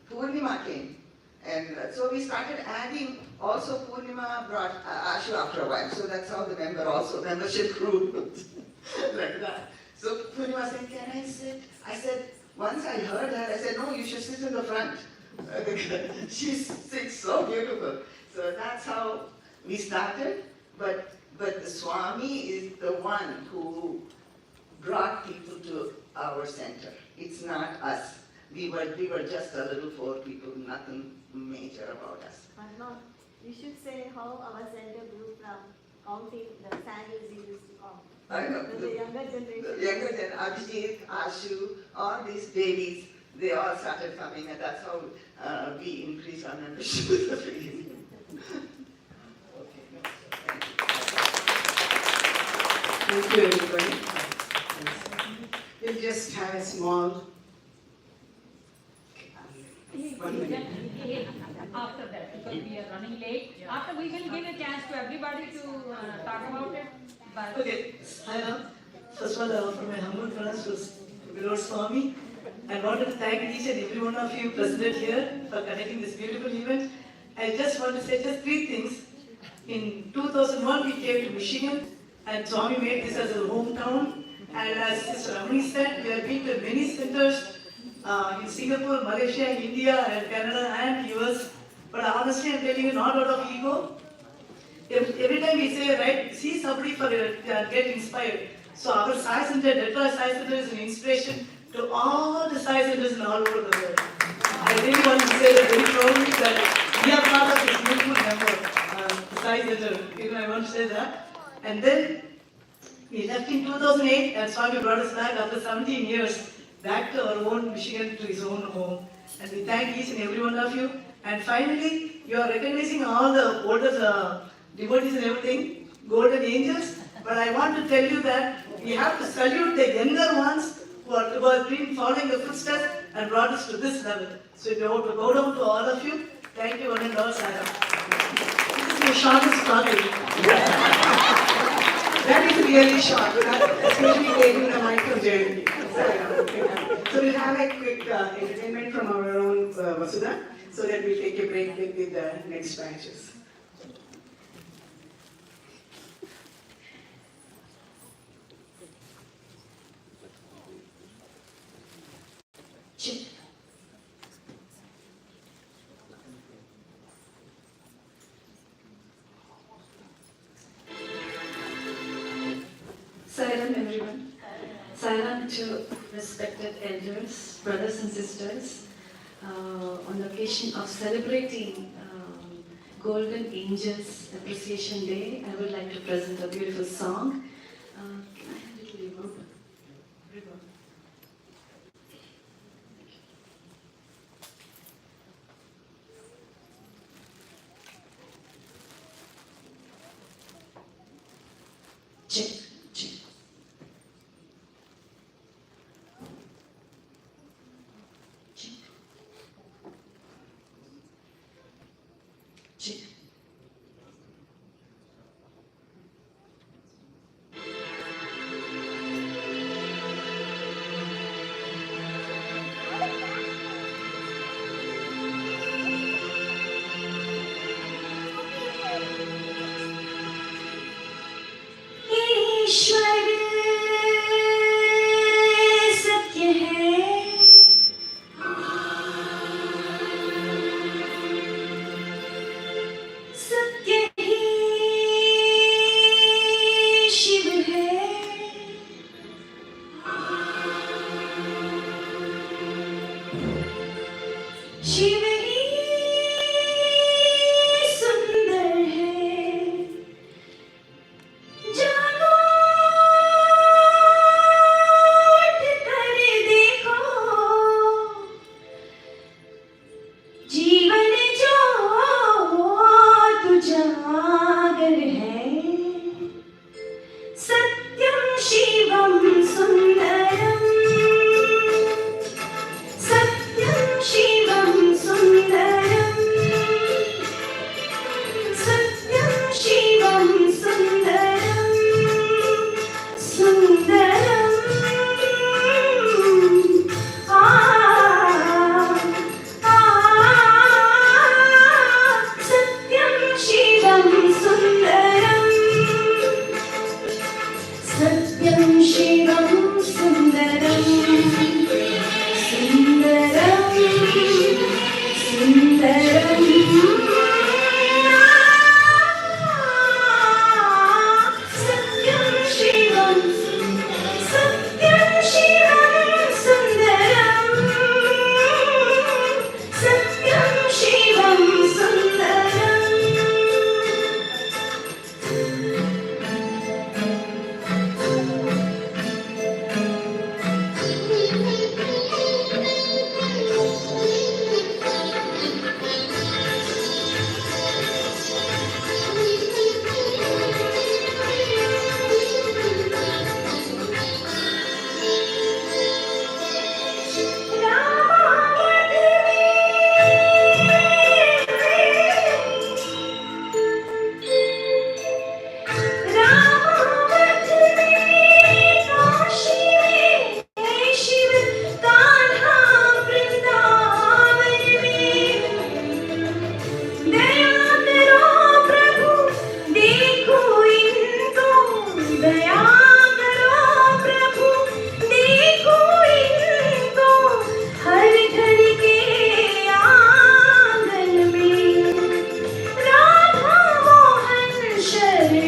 Purnima came. And so we started adding, also Purnima brought Ashu after a while. So that's how the membership grew like that. So Purnima said, can I sit? I said, once I heard her, I said, no, you should sit in the front. She sits so beautiful. So that's how we started. But the Swami is the one who brought people to our center. It's not us. We were just a little four people, nothing major about us. No, you should say how our center grew from counting the sandals we used to count. I know. The younger generation. The younger generation, Abhijit, Ashu, all these babies, they all started coming, and that's how we increased our membership. Thank you, everybody. We'll just have a small. After that, because we are running late. After, we will give a chance to everybody to talk about it. But Okay, first of all, I offer my humble thanks to Lord Swami. I wanted to thank each and every one of you present here for conducting this beautiful event. I just want to say just three things. In 2001, we came to Michigan, and Swami made this as a hometown. And as Sister Ramani said, we have been to many centers in Singapore, Malaysia, India, and Canada, and US. But honestly, I'm telling you, not out of ego. Every time we say, right, see somebody for get inspired. So our Sai Center, Detroit Sai Center is an inspiration to all the Sai Centers in all over the world. I really want to say that very proudly that we are part of this beautiful member, Sai Center. Even I want to say that. And then we left in 2008, and Swami brought us back after 17 years, back to our own Michigan, to his own home. And we thank each and every one of you. And finally, you are recognizing all the older devotees and everything, golden angels. But I want to tell you that we have to salute the younger ones who have been following the footsteps and brought us to this level. So we want to go down to all of you. Thank you, one and all, Sarah. This is the shortest talking. That is really short, especially taking the mic from Jeremy. So we'll have a quick entertainment from our own Vasudha, so that we'll take a break with the next batches. Sairam everyone. Sairam to respected elders, brothers and sisters. On the occasion of celebrating Golden Angels Appreciation Day, I would like to present a beautiful song. Can I have a little reverb? Check, check. Check. Check. ईश्वर सत्य है, सत्य ही शिव है, शिव ही सुंदर है। जानो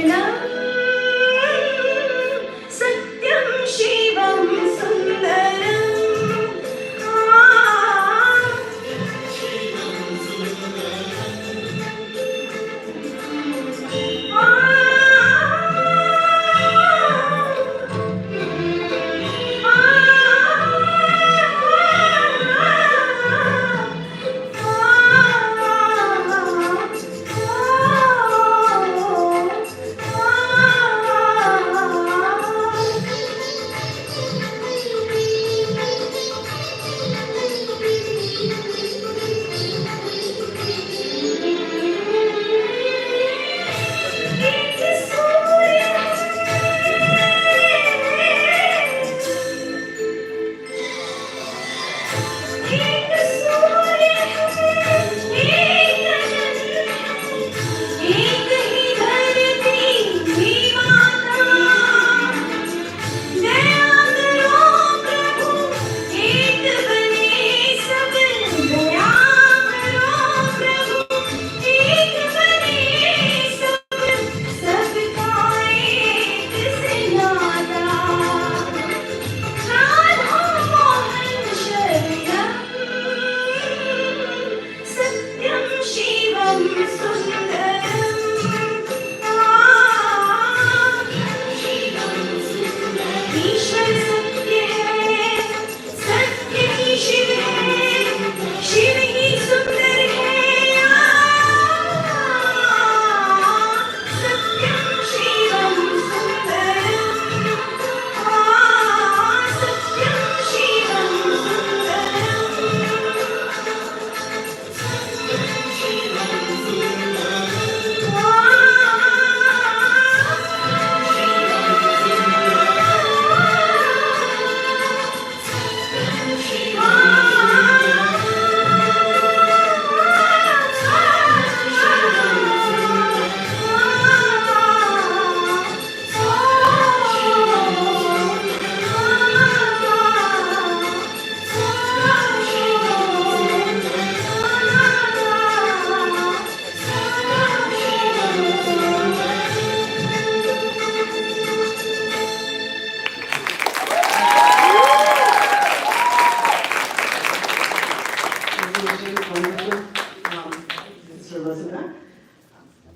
शरणं सत्यं शिवं सुन्दरम्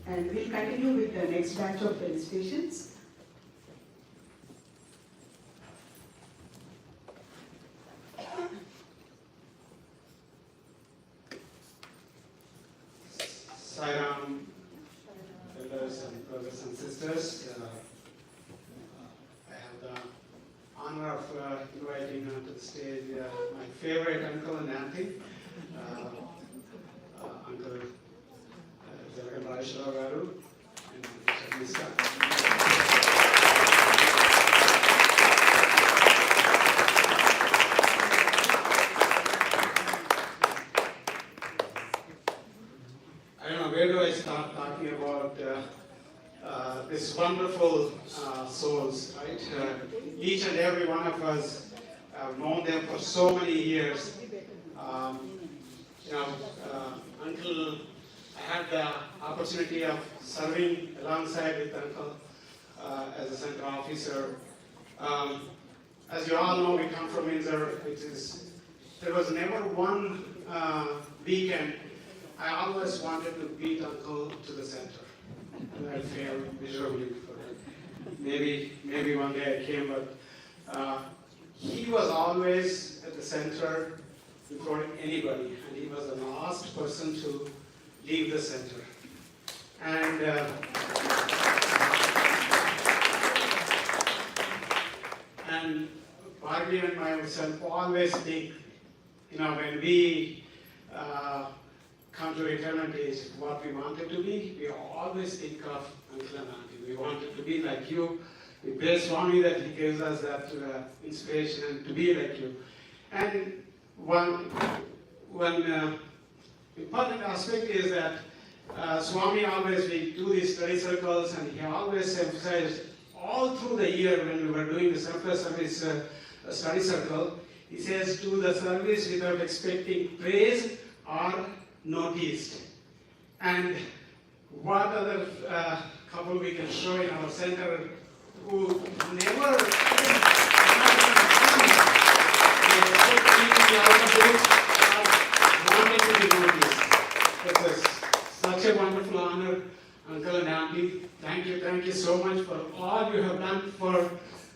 And we'll continue with the next batch of felicitations. Sairam, elders and brothers and sisters, I have the honor of inviting to the stage my favorite uncle and auntie, Uncle Jalagan Rajeshwara Garu and Sharmista. I don't know, where do I start talking about this wonderful souls, right? Each and every one of us have known them for so many years. Uncle, I had the opportunity of serving alongside with Uncle as a center officer. As you all know, we come from Windsor, there was never one weekend I always wanted to beat Uncle to the center. And I failed miserably for it. Maybe one day I came, but he was always at the center before anybody, and he was the last person to leave the center. And Barbie and myself always think, when we come to retirement age, what we wanted to be, we always think of Uncle and Auntie. We wanted to be like you. We praise Swami that he gives us that inspiration and to be like you. And one important aspect is that Swami always, we do these study circles, and he always emphasized all through the year when we were doing the selfless service study circle, he says, do the service without expecting praise or noticed. And what other couple we can show in our center who never It's such a wonderful honor, Uncle and Auntie. Thank you so much for all you have done for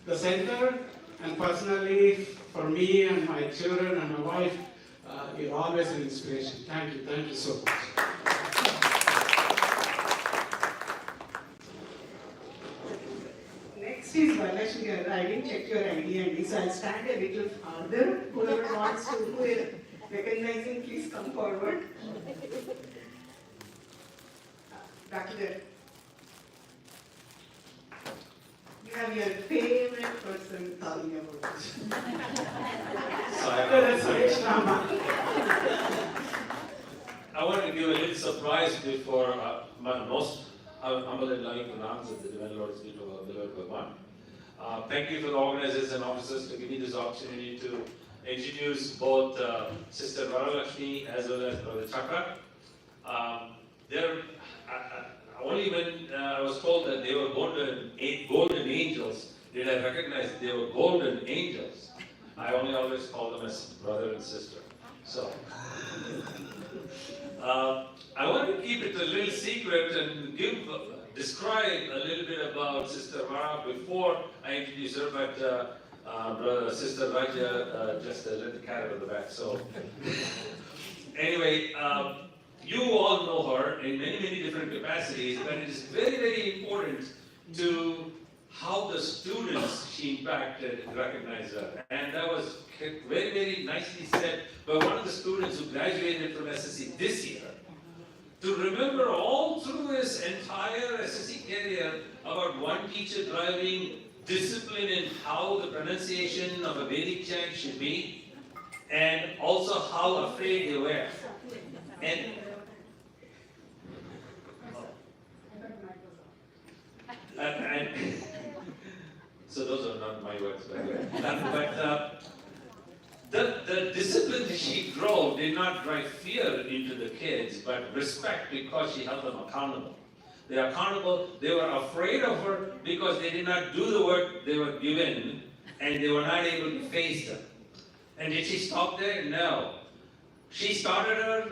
the center and personally for me and my children and my wife. You're always an inspiration. Thank you so much. Next is Varalakshmi Garu. I didn't check your ID and so I'll stand a little farther. Whoever wants to recognizing, please come forward. Back there. You have your favorite person talking about I want to give a little surprise before my most humble and loving pronouns of the Divine Lord's beloved Bhagwan. Thank you for the organizers and officers to give me this opportunity to introduce both Sister Varalakshmi as well as Brother Chakra. Only when I was told that they were golden angels did I recognize they were golden angels. I only always call them as brother and sister. So, I want to keep it a little secret and describe a little bit about Sister Vara before I introduce her, but Sister Raja just let the cat out of the bag. So, anyway, you all know her in many different capacities, but it is very important to how the students she impacted recognize her. And that was very nicely said by one of the students who graduated from SSC this year, to remember all through his entire SSC career about one teacher driving discipline in how the pronunciation of a Vedic chant should be, and also how afraid they were. And so those are not my words, by the way. The discipline that she drove did not drive fear into the kids, but respect, because she held them accountable. They are accountable. They were afraid of her because they did not do the work they were given, and they were not able to face them. And did she stop there? No. She started her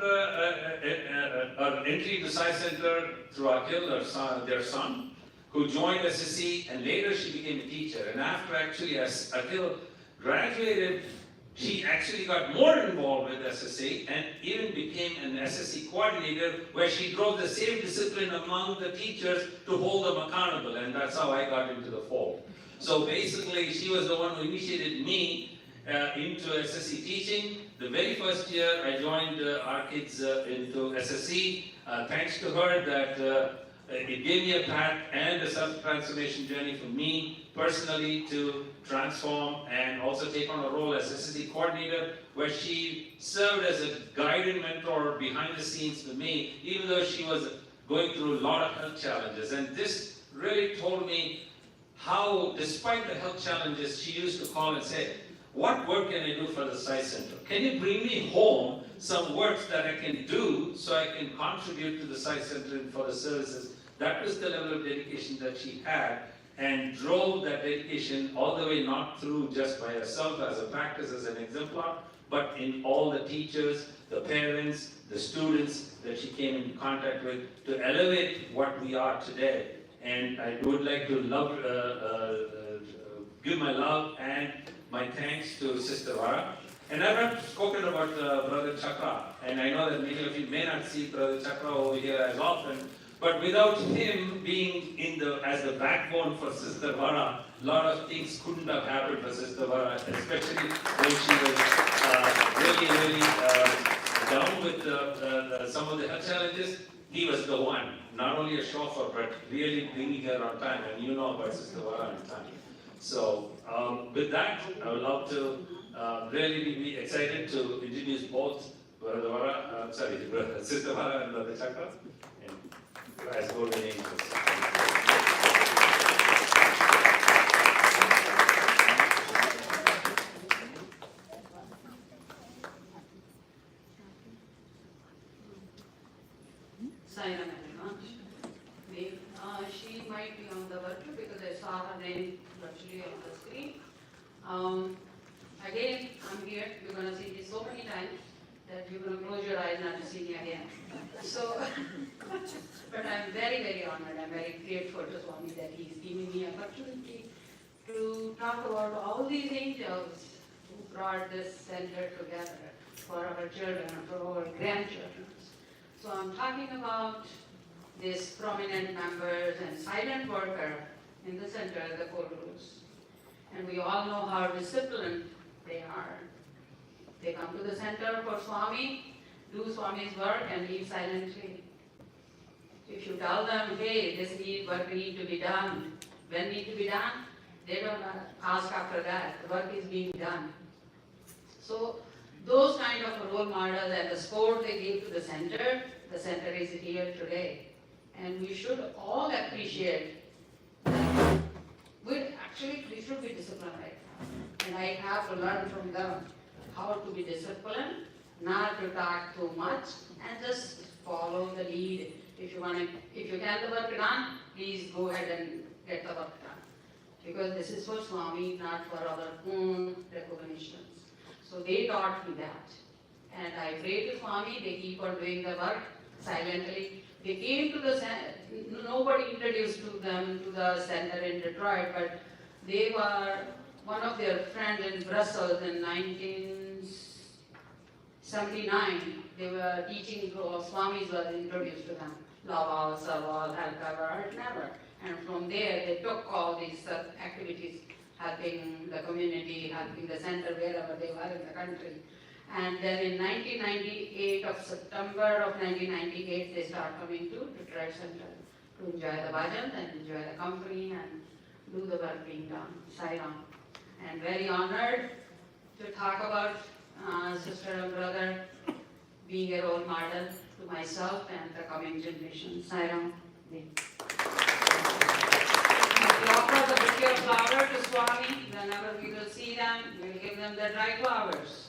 entry to Sai Center through Akhil, their son, who joined SSC, and later she became a teacher. And after actually as Akhil graduated, she actually got more involved with SSC and even became an SSC coordinator, where she drove the same discipline among the teachers to hold them accountable, and that's how I got into the fold. So basically, she was the one who initiated me into SSC teaching. The very first year I joined our kids into SSC, thanks to her that it gave me a path and a self-transformation journey for me personally to transform and also take on a role as SSC coordinator, where she served as a guide and mentor behind the scenes for me, even though she was going through a lot of health challenges. And this really told me how, despite the health challenges, she used to call and say, what work can I do for the Sai Center? Can you bring me home some works that I can do so I can contribute to the Sai Center and for the services? That was the level of dedication that she had, and drove that dedication all the way, not through just by herself as a practice, as an exemplar, but in all the teachers, the parents, the students that she came into contact with to elevate what we are today. And I would like to give my love and my thanks to Sister Vara. And I've not spoken about Brother Chakra, and I know that many of you may not see Brother Chakra over here as often, but without him being as the backbone for Sister Vara, a lot of things couldn't have happened for Sister Vara, especially when she was really down with some of the health challenges. He was the one, not only a chauffeur, but really bringing her on time, and you know about Sister Vara on time. So with that, I would love to really be excited to introduce both Sister Vara and Brother Chakra as golden angels. Sai Ram everyone. She virtual because I saw her name virtually on the screen. Again, I'm here, you're going to see this so many times that you're going to close your eyes not to see me again. So, but I'm very, very honored, I'm very grateful to Swami that he's giving me opportunity to talk about all these angels who brought this center together for our children, for our grandchildren. So I'm talking about these prominent members and silent worker in the center, the four gurus. And we all know how disciplined they are. They come to the center for Swami, do Swami's work and leave silently. If you tell them, hey, this work need to be done, when need to be done, they don't ask after that. The work is being done. So those kind of role models and the support they give to the center is here today. And we should all appreciate that. We should be disciplined right now. And I have to learn from them how to be disciplined, not to talk too much, and just follow the lead. If you get the work done, please go ahead and get the work done. Because this is for Swami, not for our own recognitions. So they taught me that. And I pray to Swami, they keep on doing the work silently. They came to the center, nobody introduced to them to the center in Detroit, but they were one of their friends in Brussels in 1979. They were teaching, Swamis were introduced to them. Laval, Saval, Halkavar, never. And from there, they took all these activities, helping the community, helping the center, wherever they were in the country. And then in 1998, of September of 1998, they start coming to Detroit Center to enjoy the bhajans and enjoy the company and do the work being done. Sairam. And very honored to talk about sister and brother being a role model to myself and the coming generation. Sairam. We offer the bouquet of flowers to Swami. Whenever we will see them, we will give them the dry flowers.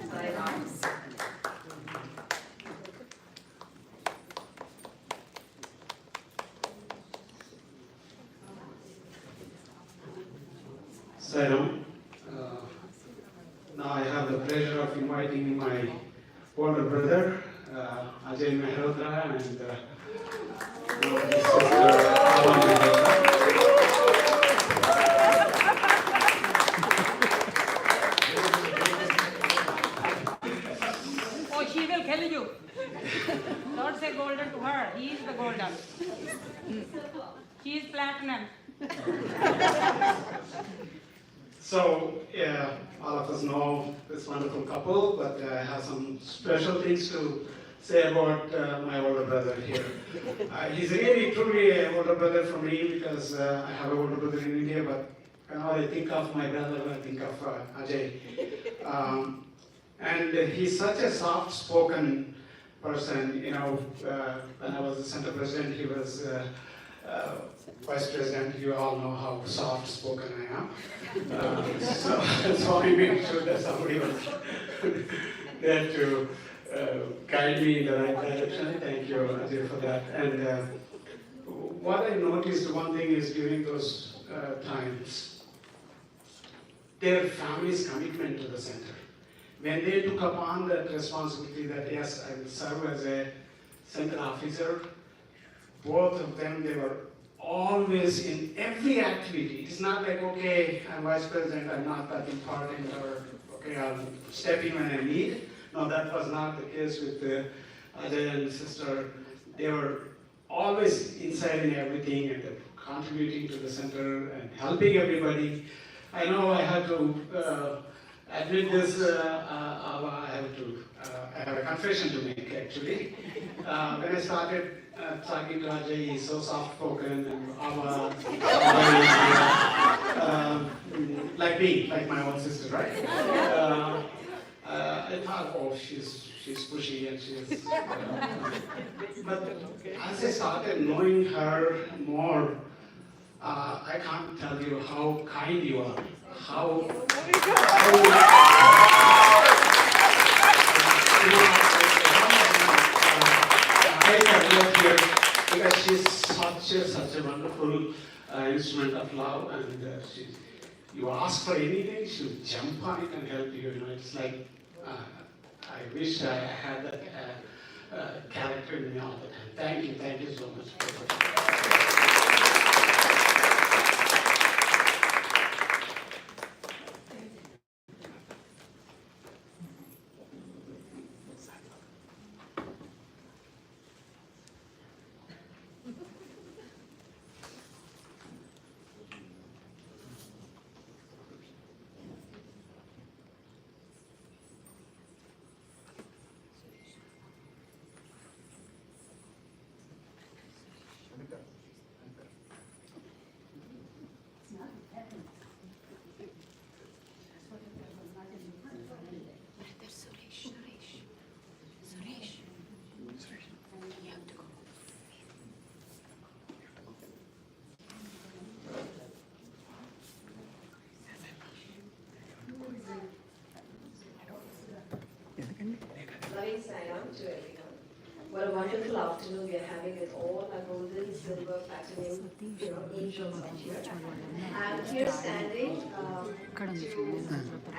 Sairam. Sairam. Now I have the pleasure of inviting my older brother, Ajay Mehrotra, and his sister, Avan Mehrotra. Oh, she will kill you. Don't say golden to her. He is the golden. She is platinum. So, yeah, all of us know this wonderful couple, but I have some special things to say about my older brother here. He's really, truly an older brother for me because I have an older brother in India, but whenever I think of my brother, I think of Ajay. And he's such a soft-spoken person. You know, when I was the center president, he was vice president. You all know how soft-spoken I am. So I made sure that somebody was there to guide me in the right direction. Thank you, Ajay, for that. And what I noticed, one thing is during those times, their family's commitment to the center. When they took upon that responsibility that yes, I will serve as a center officer, both of them, they were always in every activity. It's not like, okay, I'm vice president, I'm not that important, or okay, I'll step in when I need. No, that was not the case with Ajay and sister. They were always inside in everything and contributing to the center and helping everybody. I know I have to admit this, I have a confession to make actually. When I started talking to Ajay, he's so soft-spoken and like me, like my own sister, right? I thought, oh, she's pushy and she's. But as I started knowing her more, I can't tell you how kind you are, how because she's such a wonderful instrument of love, and you ask for anything, she'll jump on it and help you. You know, it's like I wish I had that character in me all the time. Thank you so much. Loving Sairam to everyone. What a wonderful afternoon we are having with all our golden, silver, platinum, angels out here. I'm here standing to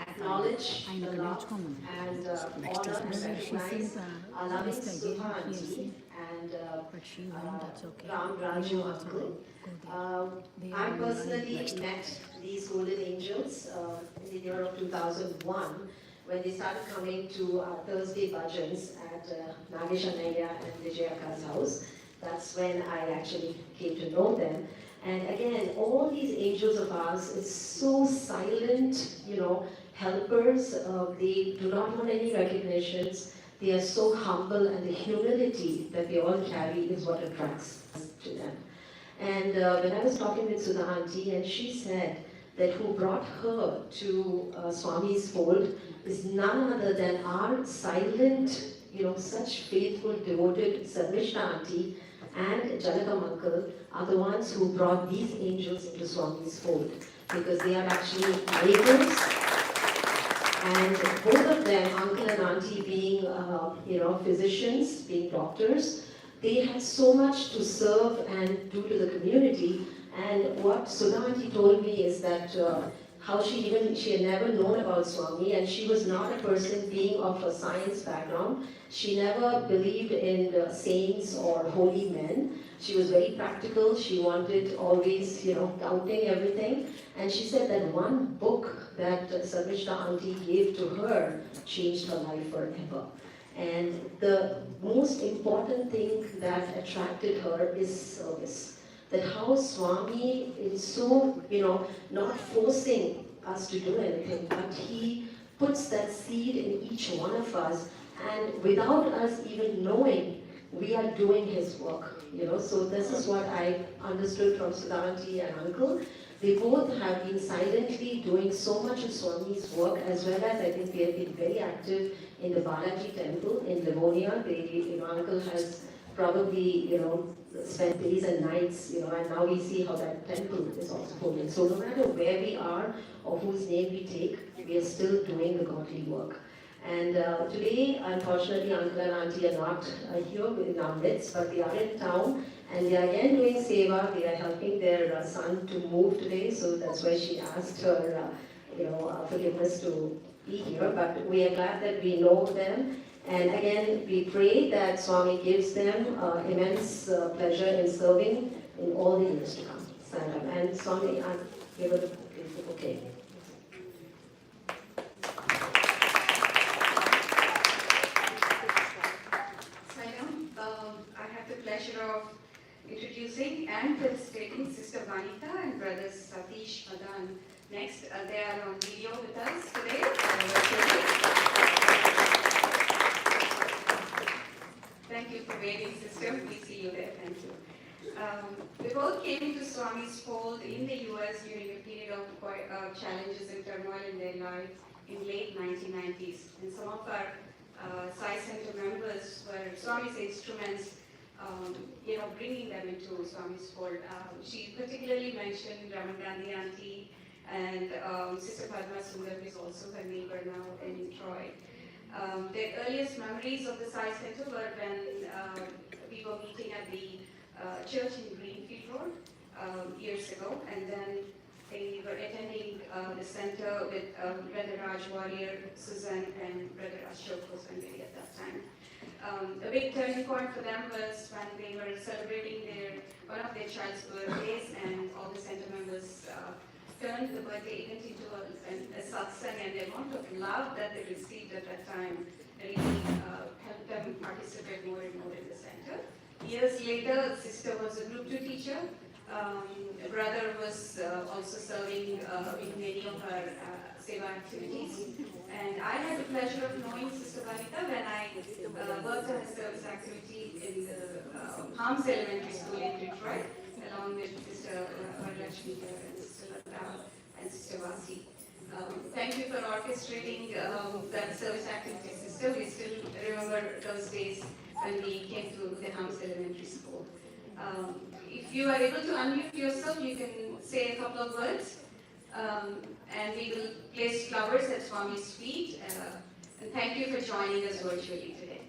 acknowledge the love and honor and recognize our loving Sudha auntie and Ram Raju uncle. I personally met these golden angels in the year of 2001. When they started coming to our Thursday bhajans at Nagesh Anaya and Vijayaka's house. That's when I actually came to know them. And again, all these angels of ours is so silent, helpers. They do not want any recognitions. They are so humble, and the humility that they all carry is what attracts to them. And when I was talking with Sudha auntie, and she said that who brought her to Swami's fold is none other than our silent, such faithful, devoted Sarmishta auntie and Janakam uncle are the ones who brought these angels into Swami's fold, because they are actually neighbors, and both of them, uncle and auntie being, physicians, being doctors, they had so much to serve and do to the community. And what Sudha auntie told me is that how she had never known about Swami, and she was not a person being of a science background. She never believed in saints or holy men. She was very practical. She wanted always, counting everything. And she said that one book that Sarmishta auntie gave to her changed her life forever. And the most important thing that attracted her is service. That how Swami is so, not forcing us to do anything, but he puts that seed in each one of us, and without us even knowing, we are doing his work, So this is what I understood from Sudha auntie and uncle. They both have been silently doing so much of Swami's work, as well as I think they have been very active in the Balaji temple in Livonia. Uncle has probably, spent days and nights, and now we see how that temple is also holding. So no matter where we are or whose name we take, we are still doing the godly work. And today, unfortunately, uncle and auntie are not here in our midst, but they are in town, and they are again doing seva. They are helping their son to move today, so that's why she asked her, forgiveness to be here. But we are glad that we know them. And again, we pray that Swami gives them immense pleasure in serving in all the years to come. Saram. And Swami, I give it a bouquet. Saram, I have the pleasure of introducing and felicitating Sister Vanita and brothers Satish, Madan. Next, they are on video with us today. Thank you for waiting, sister. We see you there. Thank you. We both came to Swami's fold in the US during a period of challenges and turmoil in their lives in late 1990s. And some of our Sai Center members were Swami's instruments, bringing them into Swami's fold. She particularly mentioned Raman Gandhi auntie and Sister Padma Sundar, who is also her neighbor now in Troy. Their earliest memories of the Sai Center were when we were meeting at the church in Greenfield Road. years ago, and then they were attending the center with Brother Raj Warrior, Susan, and Brother Ashok was Vandiri at that time. A big turning point for them was when they were celebrating one of their child's birthdays, and all the center members turned the birthday event into a satsang, and the amount of love that they received at that time really helped them participate more and more in the center. Years later, sister was a group 2 teacher. A brother was also serving in many of our seva activities. And I had the pleasure of knowing Sister Vanita when I worked on a service activity in the Palms Elementary School in Detroit, along with Sister Varalakshmi and Sister Lata and Sister Vasi. Thank you for orchestrating that service activity, Sister. We still remember those days when we came to the Palms Elementary School. If you are able to unmute yourself, you can say a couple of words. And we will place flowers at Swami's feet. And thank you for joining us virtually today.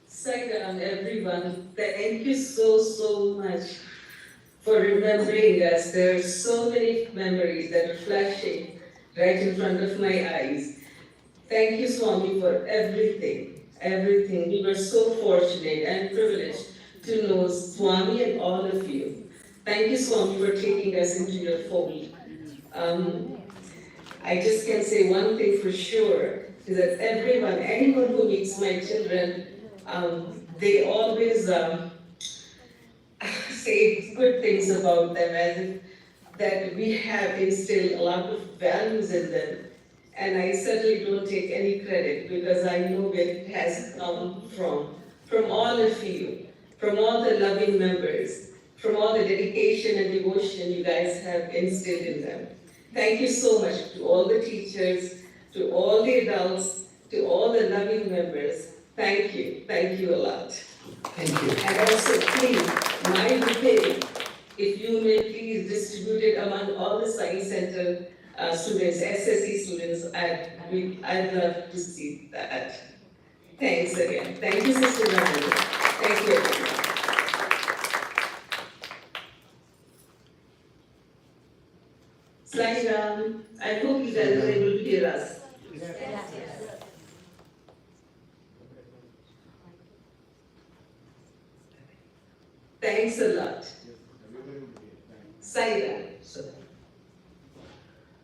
Sairam, everyone, thank you so much for remembering us. There are so many memories that are flashing right in front of my eyes. Thank you, Swami, for everything. Everything. We were so fortunate and privileged to know Swami and all of you. Thank you, Swami, for taking us into your fold. I just can say one thing for sure, is that anyone who meets my children, they always say good things about them, as if that we have instilled a lot of values in them. And I certainly don't take any credit, because I know where it has come from all of you, from all the loving members, from all the dedication and devotion you guys have instilled in them. Thank you so much to all the teachers, to all the adults, to all the loving members. Thank you a lot. Thank you. And also, please, my bouquet, if you may please distribute it among all the Science Center students, SSE students, I'd love to see that. Thanks again. Thank you, Sister Ramani. Thank you, everyone. Sairam, I hope you guys are able to hear us. Yes. Thanks a lot. Sairam.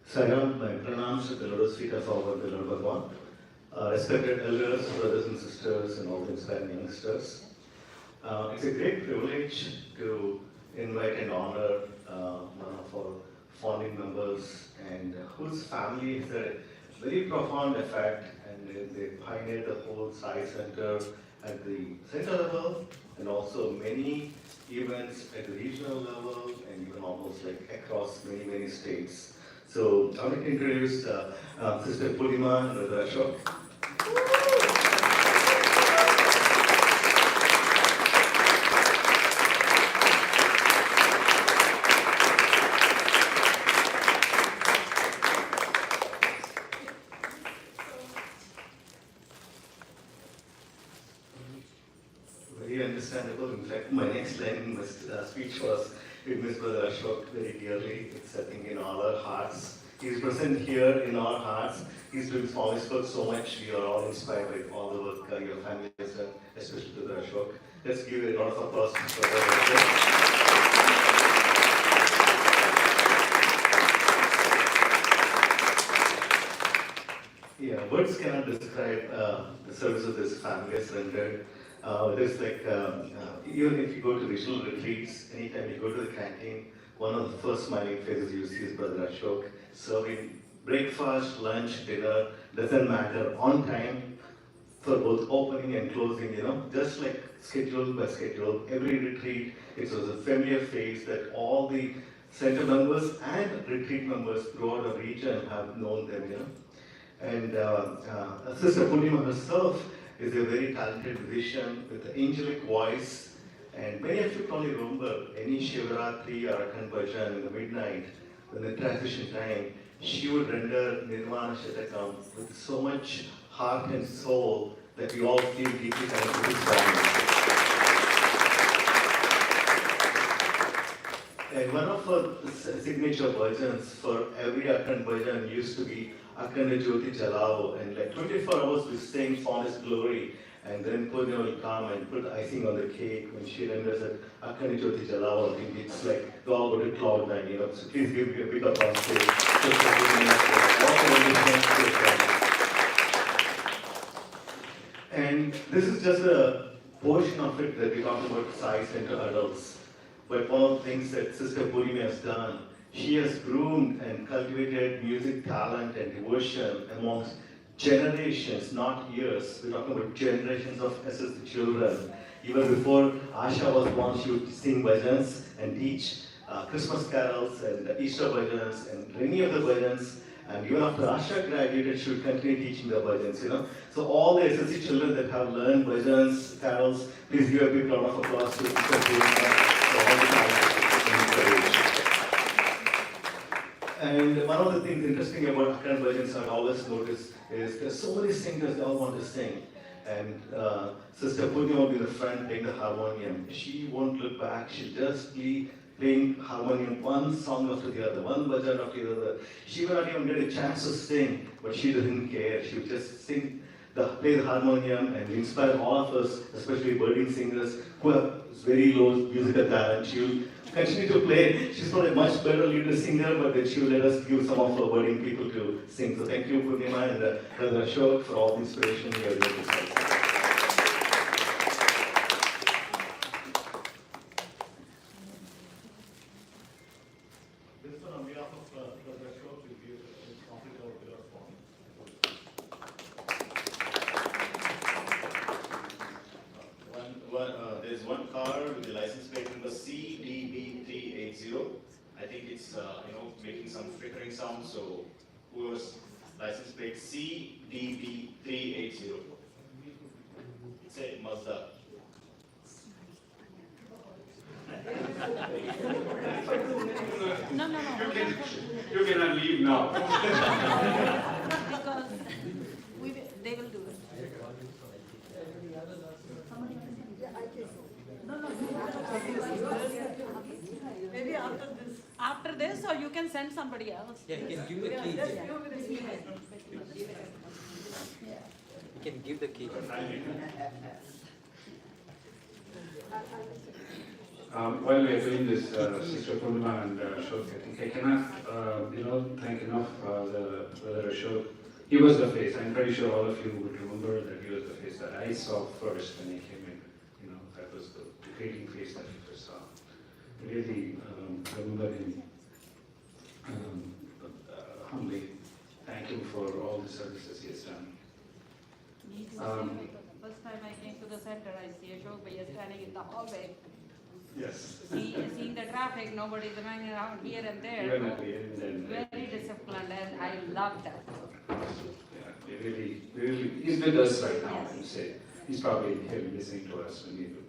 Sairam, my pranams to the Lotus feet of our Lord Bhagwan. Respected elders, brothers and sisters, and all the inspiring youngsters. It's a great privilege to invite and honor one of our founding members, and whose family has a very profound effect, and they pioneered the whole Sai Center at the center level, and also many events at the regional level, and even almost like across many states. So I want to introduce Sister Purnima and Brother Ashok. Very understandable. In fact, my next line in my speech was, we miss Brother Ashok very dearly. It's, I think, in all our hearts. He's present here in our hearts. He's doing Swami's work so much. We are all inspired by all the work your family has done, especially Brother Ashok. Let's give a lot of applause for Brother Ashok. Yeah, words cannot describe the service this family has rendered. There's like, even if you go to regional retreats, anytime you go to the canteen, one of the first smiling faces you see is Brother Ashok, serving breakfast, lunch, dinner, doesn't matter, on time, for both opening and closing, just like schedule by schedule. Every retreat, it was a familiar face that all the center members and retreat members throughout the region have known them, And Sister Purnima herself is a very talented musician with an angelic voice. And many of you probably remember any Shivaratri or Akhand Bhajan in the midnight, in the transition time, she would render Nirvana Shatakam with so much heart and soul that we all feel deeply connected to this song. And one of our signature bhajans for every Akhand bhajan used to be Akhand Jyoti Jalao, and like 24 hours we sing Swami's glory, and then Purna will come and put icing on the cake when she renders it Akhand Jyoti Jalao. I think it's like go out to cloud nine, you know. So please give me a big applause to And this is just a portion of it that we talk about Sai Center adults. But one of the things that Sister Purnima has done, she has groomed and cultivated music talent and devotion amongst generations, not years. We're talking about generations of SSC children. Even before Asha was born, she would sing bhajans and teach Christmas carols and Easter bhajans and many other bhajans. And even after Asha graduated, she would continue teaching the bhajans, you know. So all the SSC children that have learned bhajans, carols, please give a big round of applause to Sister Purnima. And one of the things interesting about Akhand bhajans I've always noticed is there's so many singers, they all want to sing. And Sister Purnima will be the front playing the harmonium. She won't look back, she'll just be playing harmonium one song after the other, one bhajan after the other. She will not even get a chance to sing, but she doesn't care. She will just sing, play the harmonium and inspire all of us, especially budding singers who have very low musical talent. She will continue to play. She's probably a much better leader singer, but then she will let us give some of her budding people to sing. So thank you, Purnima and Brother Ashok, for all the inspiration you have given us. This one on behalf of Brother Ashok will give a complete overview of Swami. There's one car with the license plate number CDB380. I think it's making some flickering sound. So whoever's license plate CDB380. It's a Mazda. No. You cannot leave now. Because they will do it. Maybe after this. After this, or you can send somebody else. Yeah, you can give the key. You can give the key. While we are doing this, Sister Purnima and Ashok, I think I cannot, thank enough the Brother Ashok. He was the face. I'm pretty sure all of you would remember that he was the face that I saw first when he came in. That was the greeting face that we first saw. Really remember him humbly. Thank him for all the services he has done. First time I came to the center, I see Ashok Bhaiya standing in the hallway. Yes. Seeing the traffic, nobody's running around here and there. Very disciplined, and I love that. Yeah, really, he's with us right now, I would say. He's probably here listening to us when we do.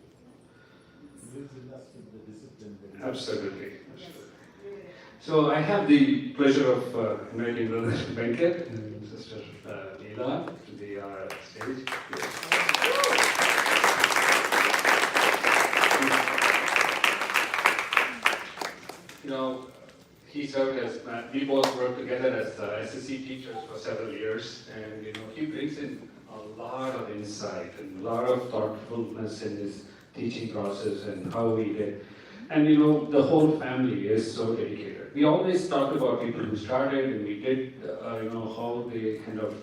Absolutely. So I have the pleasure of inviting Brother Venkat and Sister Leela to the stage. He served as, we both worked together as SSC teachers for several years, and he brings in a lot of insight and a lot of thoughtfulness in his teaching process and how we did. And the whole family is so dedicated. We always talk about people who started and we did, how they kind of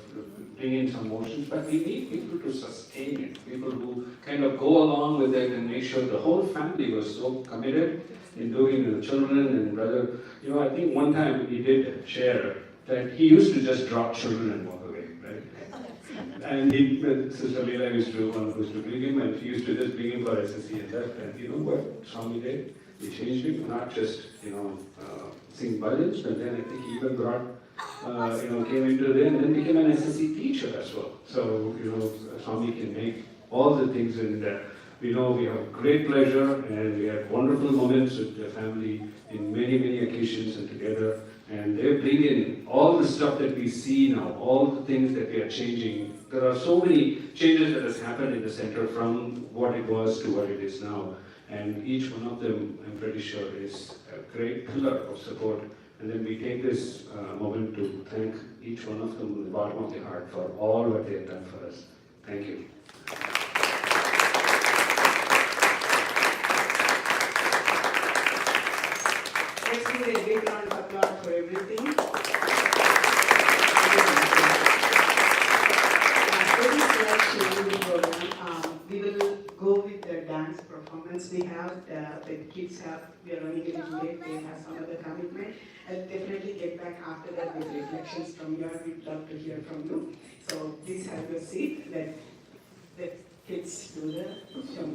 bring in some motions, but we need people to sustain it, people who kind of go along with it and make sure the whole family was so committed in doing the children and brother. I think one time he did share that he used to just drop children and walk away, right? And Sister Leela used to bring him, and she used to just bring him for SSC and left. And you know what Swami did? He changed him, not just, sing bhajans, but then I think he even brought, came into there and then became an SSC teacher as well. So, Swami can make all the things, and we have great pleasure and we have wonderful moments with the family in many, many occasions and together. And they bring in all the stuff that we see now, all the things that we are changing. There are so many changes that has happened in the center from what it was to what it is now. And each one of them, I'm pretty sure, is a great pillar of support. And then we take this moment to thank each one of them from the bottom of the heart for all what they have done for us. Thank you. Let's give a big round of applause for everything. We will go with the dance performance. We have the kids we are running a little late. They have some other commitment. I'll definitely get back after that with reflections from you. We'd love to hear from you. So please have your seat. Let the kids do the show.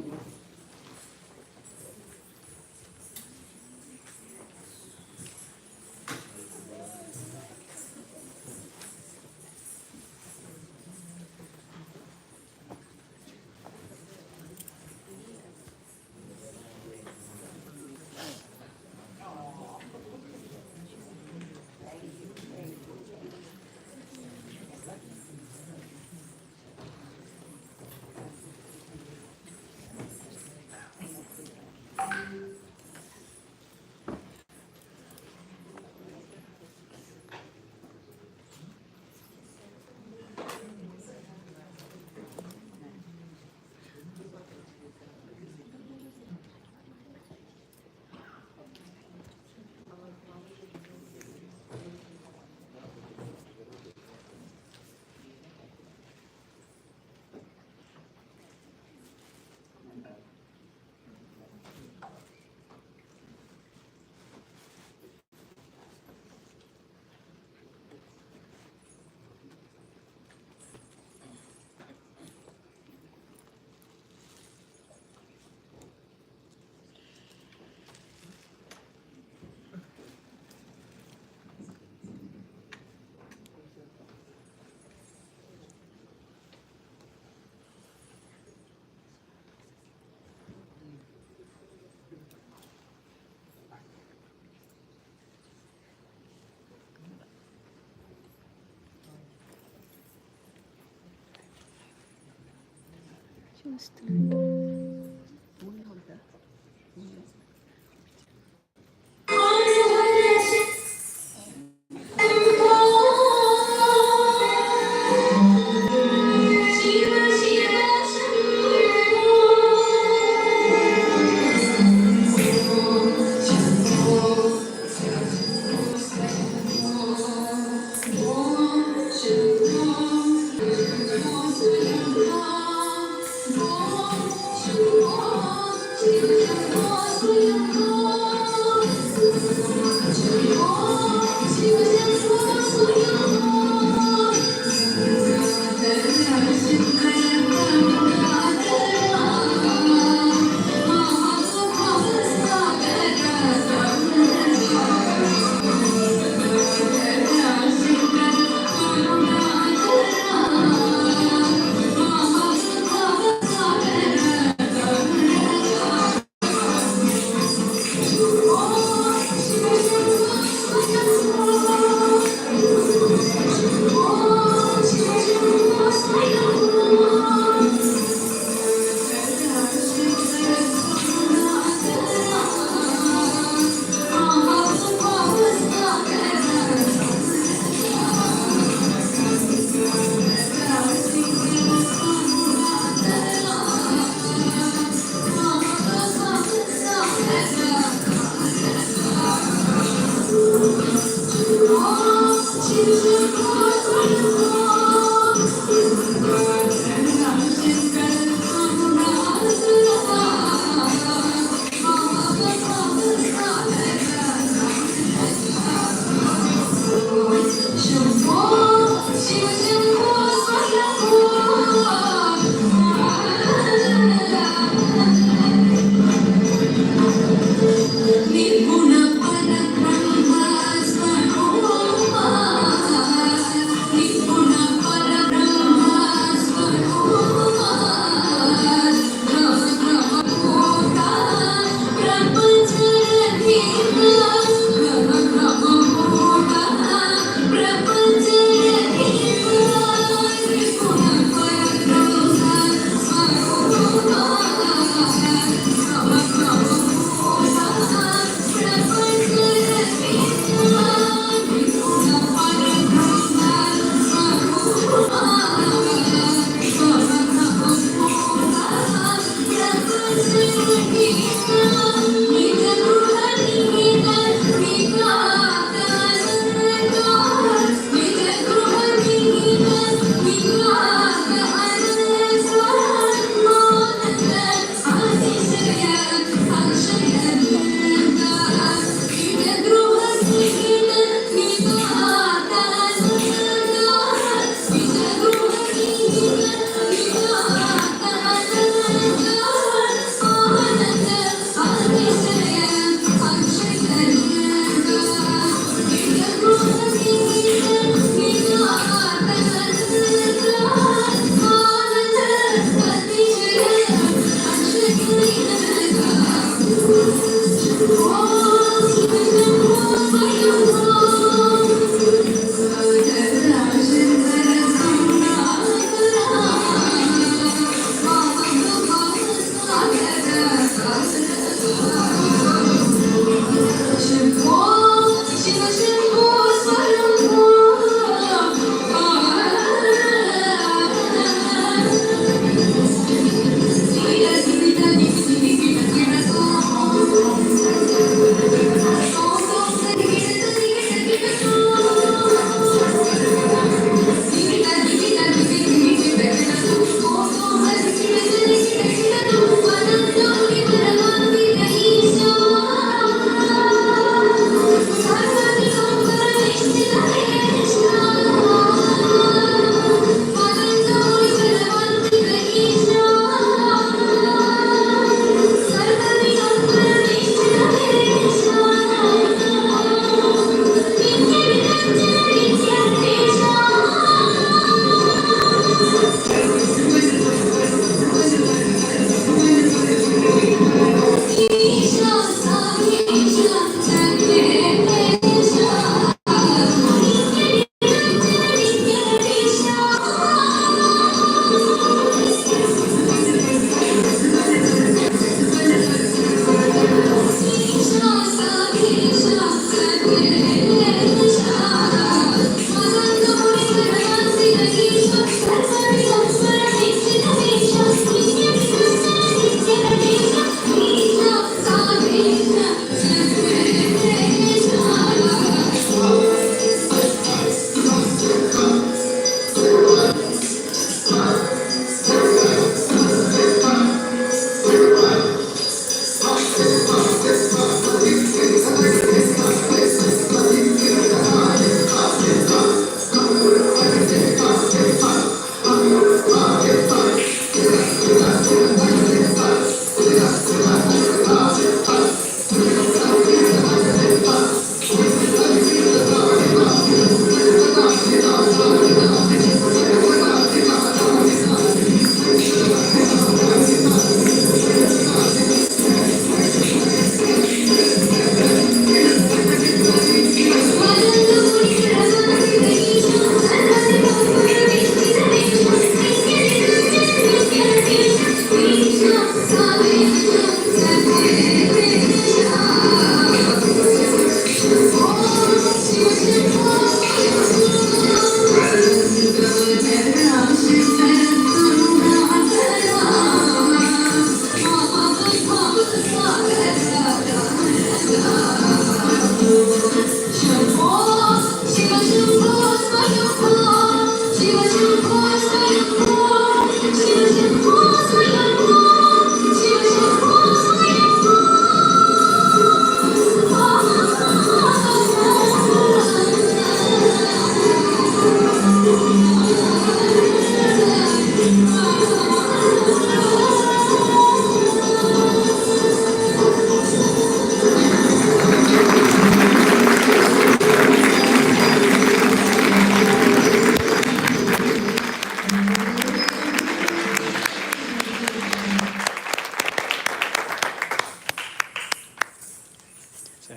I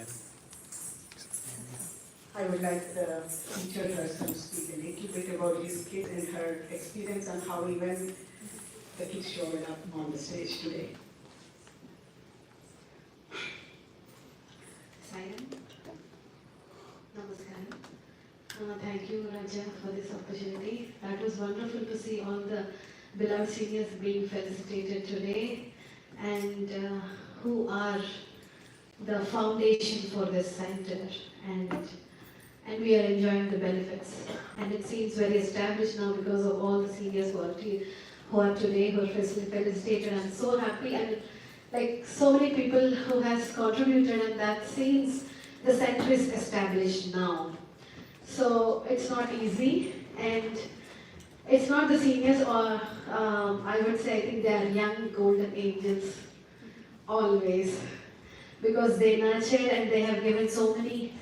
would like the teacher herself to speak a little bit about his kids and her experience and how even the kids showed up on the stage today. Siren? Namaskaram. Thank you, Raja, for this opportunity. That was wonderful to see all the beloved seniors being felicitated today and who are the foundation for this center. And we are enjoying the benefits. And it seems very established now because of all the seniors who are today, who are felicitated. I'm so happy, and like so many people who has contributed, and that seems the center is established now. So it's not easy, and it's not the seniors, or I would say I think they are young golden angels always, because they nurtured and they have given so many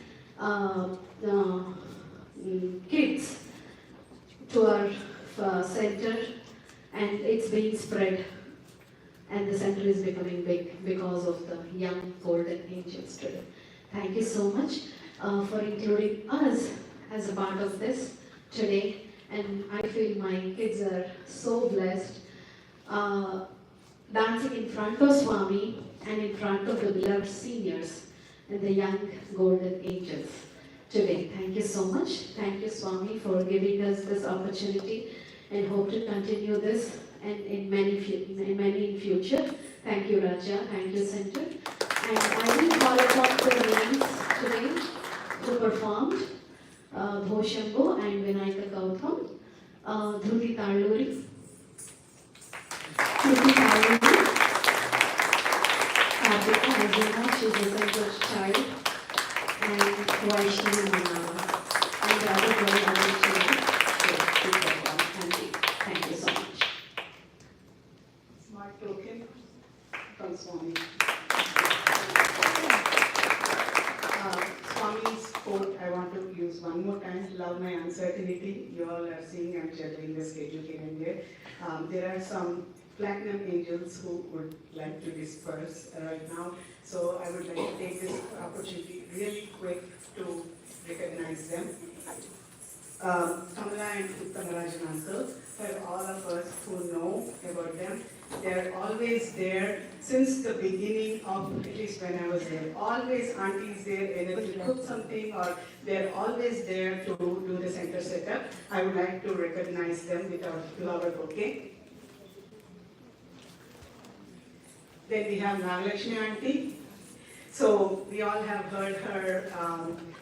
kids to our center, and it's being spread, and the center is becoming big because of the young golden angels today. Thank you so much for including us as a part of this today, and I feel my kids are so blessed dancing in front of Swami and in front of the beloved seniors and the young golden angels today. Thank you so much. Thank you, Swami, for giving us this opportunity, and hope to continue this and in many in future. Thank you, Raja. Thank you, Center. And I will call upon the names today who performed, Bhoshambo and Vinayaka Gautam, Dhruti Talluri, Kartika Hazina, she's a center's child, and Vaishnavi Manava, and the other children to perform. Thank you so much. Smart token from Swami. Swami's quote I want to use one more time: love my uncertainty. You all are seeing I'm juggling the schedule here and there. There are some platinum angels who would like to disperse right now. So I would like to take this opportunity really quick to recognize them. Kamala and Uttamarajan uncle, for all of us who know about them, they're always there since the beginning of, at least when I was there, always aunties there either to cook something, or they're always there to do the center setup. I would like to recognize them with our flower bouquet. Then we have Nagalakshmi auntie. So we all have heard her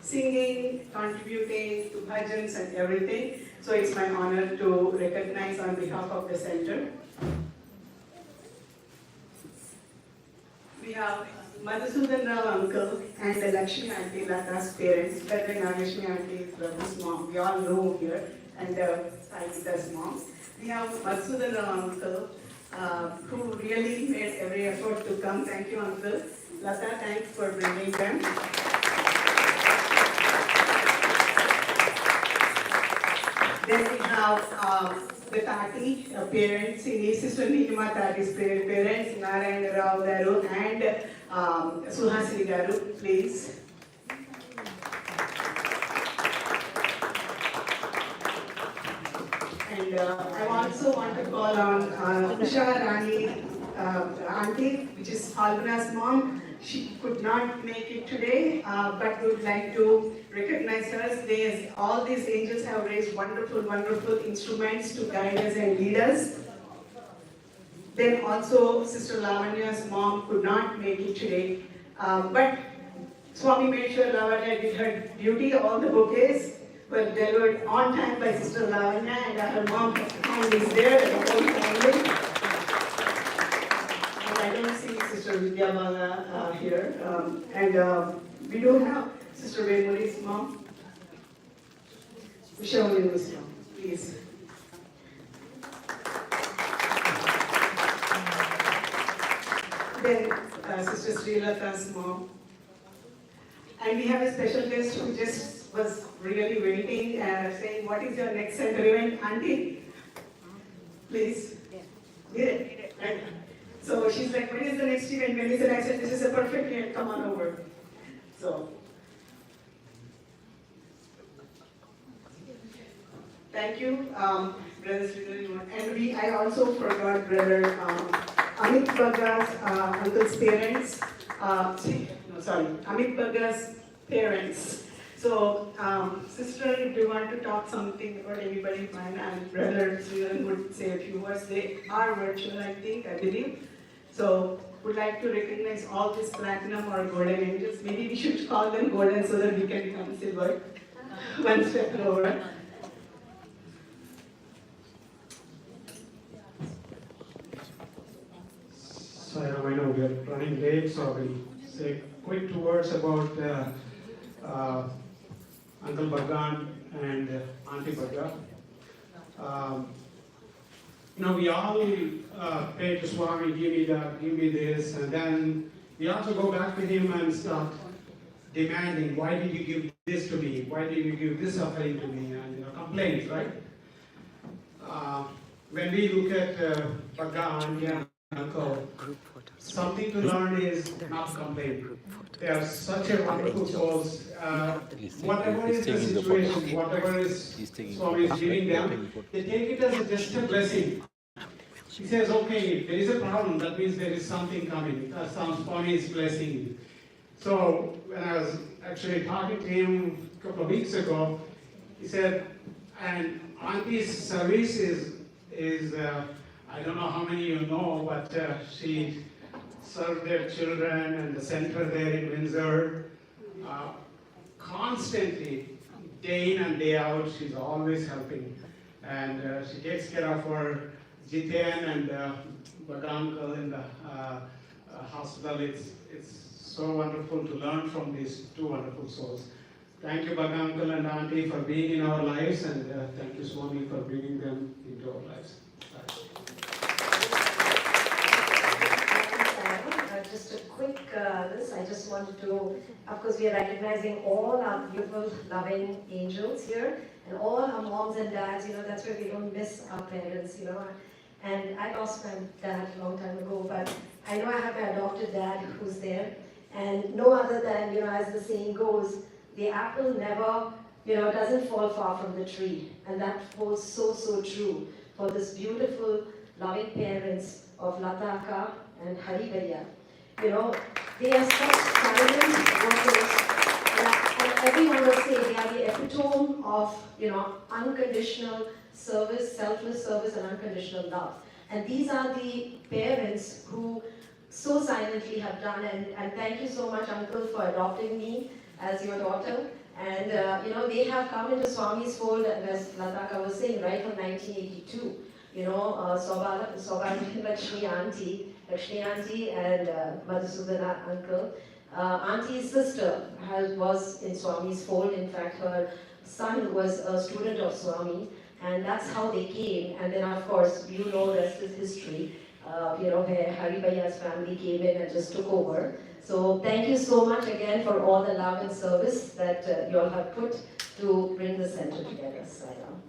singing, contributing to bhajans and everything. So it's my honor to recognize on behalf of the center. We have Madhusudan Rao uncle and the Lakshmi auntie, Lata's parents, but the Nagalakshmi auntie is Prabhu's mom. We all know here, and Saita's mom. We have Madhusudan Rao uncle, who really made every effort to come. Thank you, uncle. Lata, thanks for bringing them. Then we have the Tati parents, Sister Nilima Tati's parents, Narayana Rao Garu and Suhasini Garu, please. And I also want to call on Usha Rani auntie, which is Halvana's mom. She could not make it today, but would like to recognize us. All these angels have raised wonderful, wonderful instruments to guide us and lead us. Then also Sister Lavanya's mom could not make it today, but Swami made sure Lavanya did her duty. All the bouquets were delivered on time by Sister Lavanya, and her mom is there, the whole family. And I don't see Sister Vidya Bala here. And we do have Sister Vemuli's mom. Usha Vemuli's mom, please. Then Sister Srilata's mom. And we have a special guest who just was really waiting, saying, what is your next center event? Auntie, please. Right. So she's like, when is the next event? When is the next event? This is a perfect event, come on over. Thank you, Brother Sridhar. And I also forgot Brother Amit Baga's uncle's parents. Amit Baga's parents. So, sister, if you want to talk something about anybody, mine and Brother Sridhar would say a few words. They are virtual, I think, I believe. So, would like to recognize all these platinum or golden angels. Maybe we should call them golden so that we can become silver. One step lower. So I know we are running late, so we'll say quick two words about Uncle Bhagan and Auntie Bhaga. We all pray to Swami, give me that, give me this, and then we also go back to him and start demanding, why did you give this to me? Why did you give this offering to me? And complaints, right? When we look at Bhagan and Uncle, something to learn is not to complain. They are such a wonderful souls. Whatever is the situation, whatever is Swami is giving them, they take it as just a blessing. He says, okay, if there is a problem, that means there is something coming. Swami is blessing you. So when I was actually talking to him a couple of weeks ago, he said, and Auntie's service is I don't know how many you know, but she served their children and the center there in Windsor. Constantly, day in and day out, she's always helping. And she takes care of her Jiten and Bhagan in the hospital. It's so wonderful to learn from these two wonderful souls. Thank you, Bhagan and Auntie, for being in our lives, and thank you, Swami, for bringing them into our lives. Just a quick I just wanted to, of course, we are recognizing all our beautiful, loving angels here, and all our moms and dads, that's where we don't miss our parents, And I lost my dad a long time ago, but I know I have my adopted dad who's there, and no other than, as the saying goes, the apple never, doesn't fall far from the tree. And that holds so, so true for this beautiful, loving parents of Lataka and Haribaya. They are such silent workers, and everyone will say they are the epitome of, unconditional service, selfless service, and unconditional love. And these are the parents who so silently have done, and thank you so much, Uncle, for adopting me as your daughter. And, they have come into Swami's fold, as Lataka was saying, right from 1982. Soba Lakshmi Auntie and Madhusudana Uncle. Auntie's sister was in Swami's fold. In fact, her son was a student of Swami, and that's how they came. And then, of course, the rest is history. Where Haribaya's family came in and just took over. So thank you so much again for all the love and service that you all have put to bring the center together. Sairam.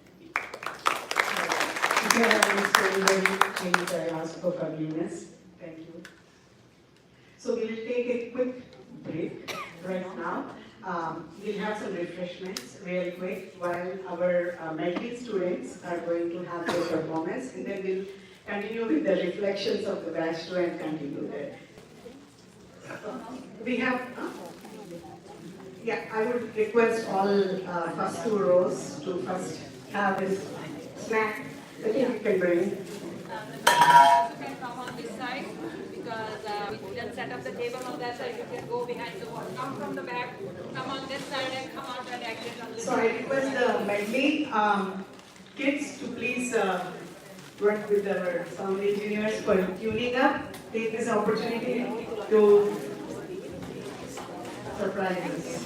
If you have any please, I ask for forgiveness. Thank you. So we will take a quick break right now. We'll have some refreshments real quick while our medical students are going to have their performance, and then we'll continue with the reflections of the batch 2 and continue there. We have, I would request all first 2 rows to first have this snack. I think you can bring. You can come on this side because we didn't set up the table on that side. You can go behind the wall. Come from the back, come on this side and come out and exit on this side. So I request the medley kids to please work with our sound engineers for tuning up. Take this opportunity to surprise us.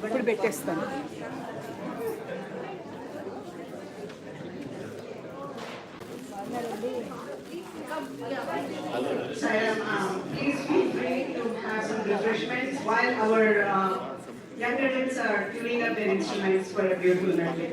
ఇప్పుడు పెట్టేస్తాను. Please feel free to have some refreshments while our young adults are tuning up their instruments for a beautiful medley.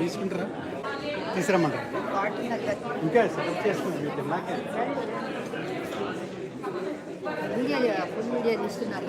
తీసుకుంటారా తీసుకురమ్మంటారు ఇంకా select చేసుకుంటారు నాకే full media తీస్తున్నారు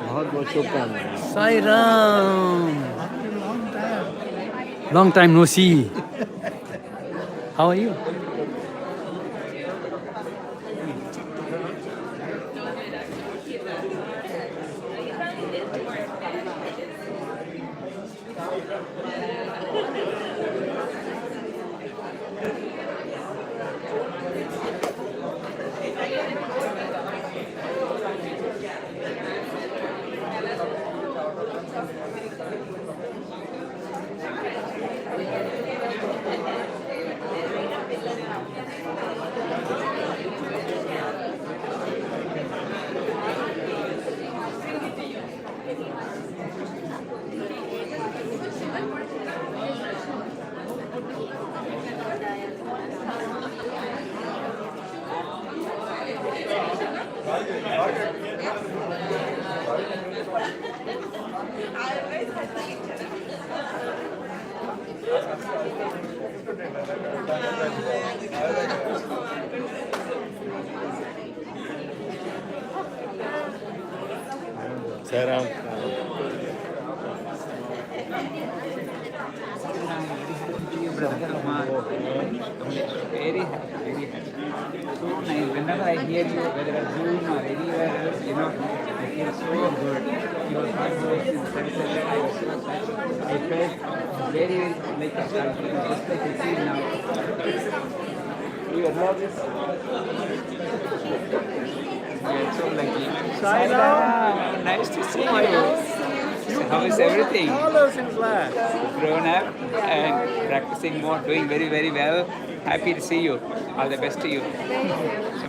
बहुत बहुत शुभकामनाएं Sai Ram. Long time no see. How are you? Saram. Very happy, very happy. So nice. Whenever I hear you, whether at Zoom or anywhere else, you know, I feel so good. Your hard work in Sarisala, I was so touched. I felt very like a child, just like I feel now. You love this. You're so lucky. Saira, nice to see you. So how is everything? Grown up and practicing more, doing very, very well. Happy to see you. All the best to you.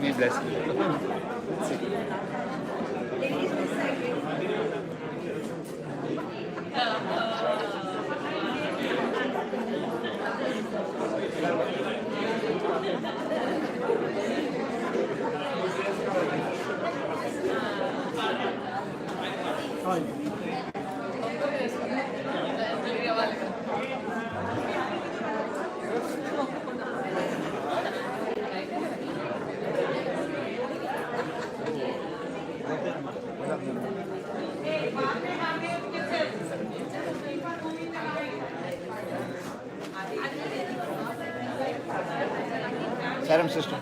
May bless you. Saram sister.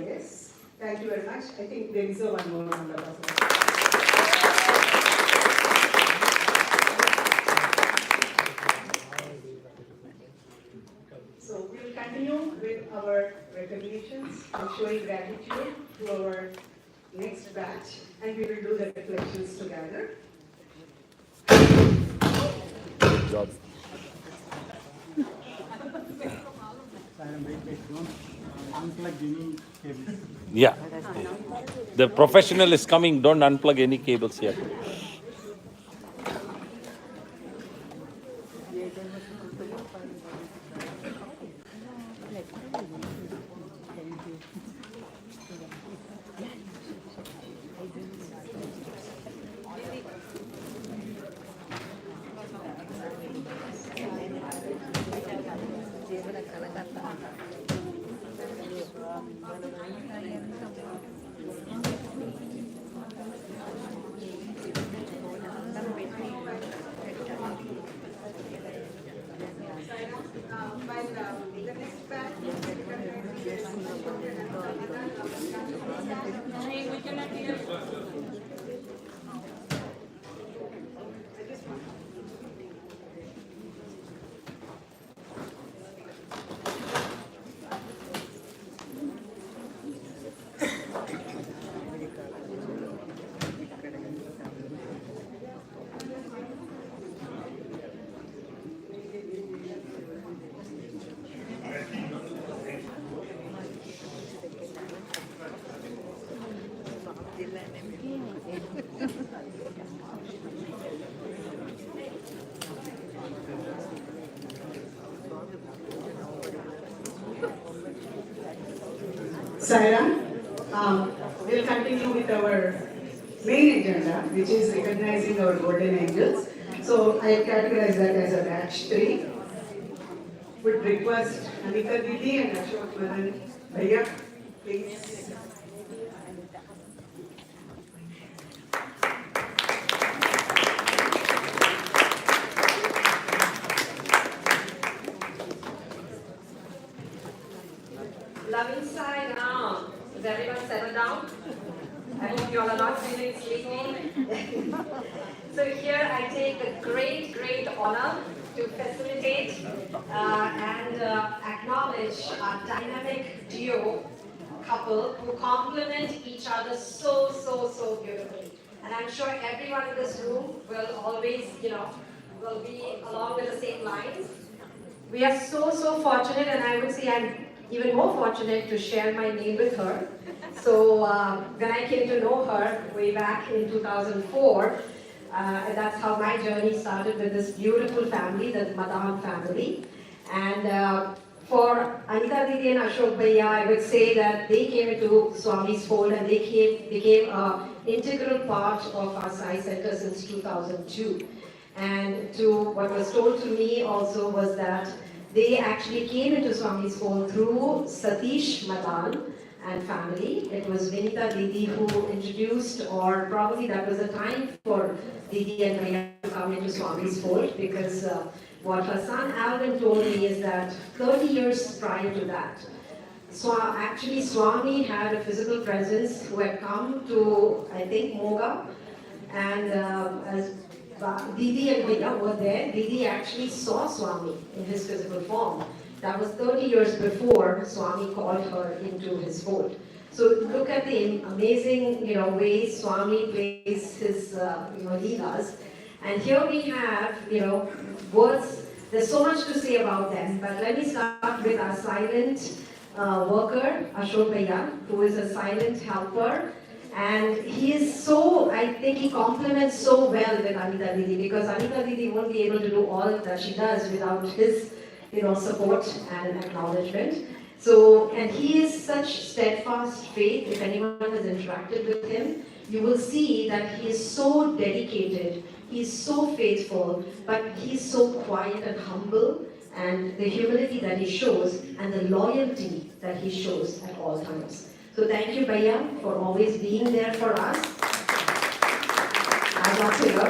Yes. Thank you very much. I think there is one more round of applause. So we will continue with our recognitions and showing gratitude to our next batch, and we will do the reflections together. Good job. Don't unplug any cables. Yeah. The professional is coming. Don't unplug any cables here. Saira, we'll continue with our main agenda, which is recognizing our golden angels. So I categorize that as a batch 3. Would request Anika Didi and Ashok Madan Bhaiya, please. Loving Sai Ram. Is everyone settled down? I hope you all are not feeling sleepy. So here I take the great honor to facilitate and acknowledge our dynamic duo couple who complement each other so beautifully. And I'm sure everyone in this room will always, will be along with the same lines. We are so fortunate, and I would say I'm even more fortunate to share my name with her. So when I came to know her way back in 2004, and that's how my journey started with this beautiful family, the Madan family. And for Anika Didi and Ashok Bhaiya, I would say that they came into Swami's fold and they became an integral part of our Sai Center since 2002. And to what was told to me also was that they actually came into Swami's fold through Satish Madan and family. It was Vinita Didi who introduced, or probably that was the time for Didi and Bhaiya to come into Swami's fold, because what her son Alvin told me is that 30 years prior to that, actually Swami had a physical presence who had come to, I think, Moga, and as Didi and Bhaiya were there, Didi actually saw Swami in his physical form. That was 30 years before Swami called her into his fold. So look at the amazing, ways Swami plays his, leelas. And here we have, words. There's so much to say about them, but let me start with our silent worker, Ashok Bhaiya, who is a silent helper. And he is so, I think he complements so well with Anita Didi, because Anita Didi won't be able to do all that she does without his, support and acknowledgement. So, and he is such steadfast faith. If anyone has interacted with him, you will see that he is so dedicated, he's so faithful, but he's so quiet and humble, and the humility that he shows and the loyalty that he shows at all times. So thank you, Bhaiya, for always being there for us. I got to know.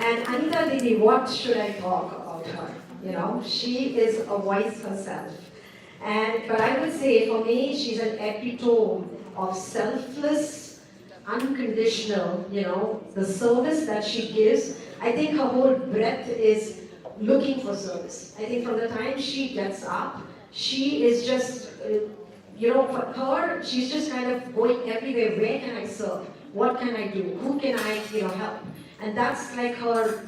And Anita Didi, what should I talk about her? She is a voice herself. But I would say for me, she's an epitome of selfless, unconditional, the service that she gives. I think her whole breath is looking for service. I think from the time she gets up, she is just, for her, she's just kind of going everywhere. Where can I serve? What can I do? Who can I, help? And that's like her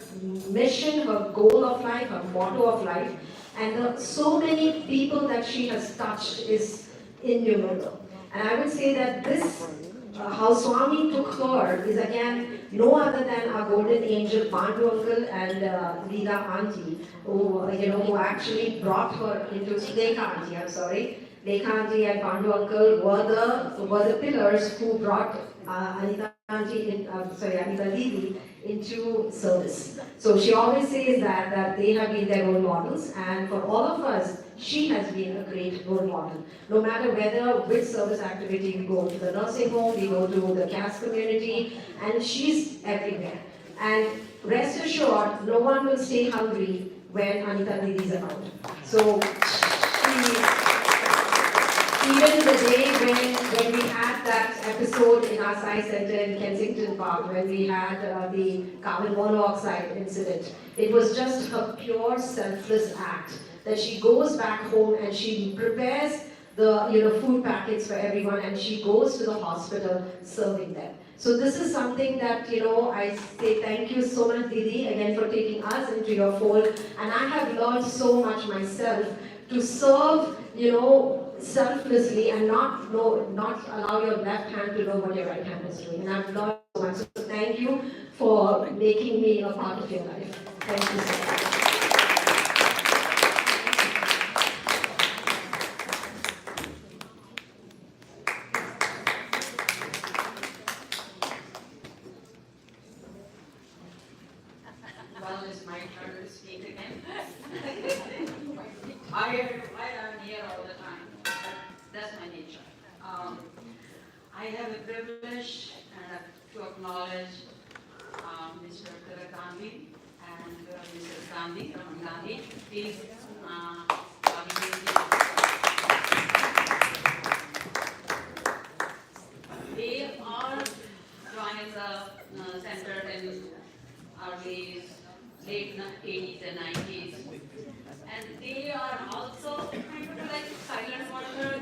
mission, her goal of life, her motto of life. And so many people that she has touched is innumerable. And I would say that this, how Swami took her is again no other than our golden angel Pandu uncle and Leela auntie, who actually brought her into Lekha auntie. I'm sorry, Lekha auntie and Pandu uncle were the pillars who brought Anita auntie Anita Didi into service. So she always says that they have been their role models, and for all of us, she has been a great role model. No matter which service activity we go to, the nursing home, we go to the caste community, and she's everywhere. And rest assured, no one will stay hungry when Anita Didi is around. So even the day when we had that episode in our Sai Center in Kensington Park, when we had the carbon monoxide incident, it was just a pure selfless act that she goes back home and she prepares the food packets for everyone, and she goes to the hospital serving them. So this is something that I say thank you so much, Didi, again for taking us into your fold. And I have learned so much myself to serve selflessly and not allow your left hand to know what your right hand is doing. And I've learned so much. So thank you for making me a part of your life. Thank you so much. Well, it's my turn to speak again. I am here all the time, but that's my nature. I have a privilege to acknowledge Mr. Tilak Gandhi and Mrs. Gandhi, Rahul Gandhi. Please, they are joining the center in early late 80s and 90s, and they are also kind of like silent watcher.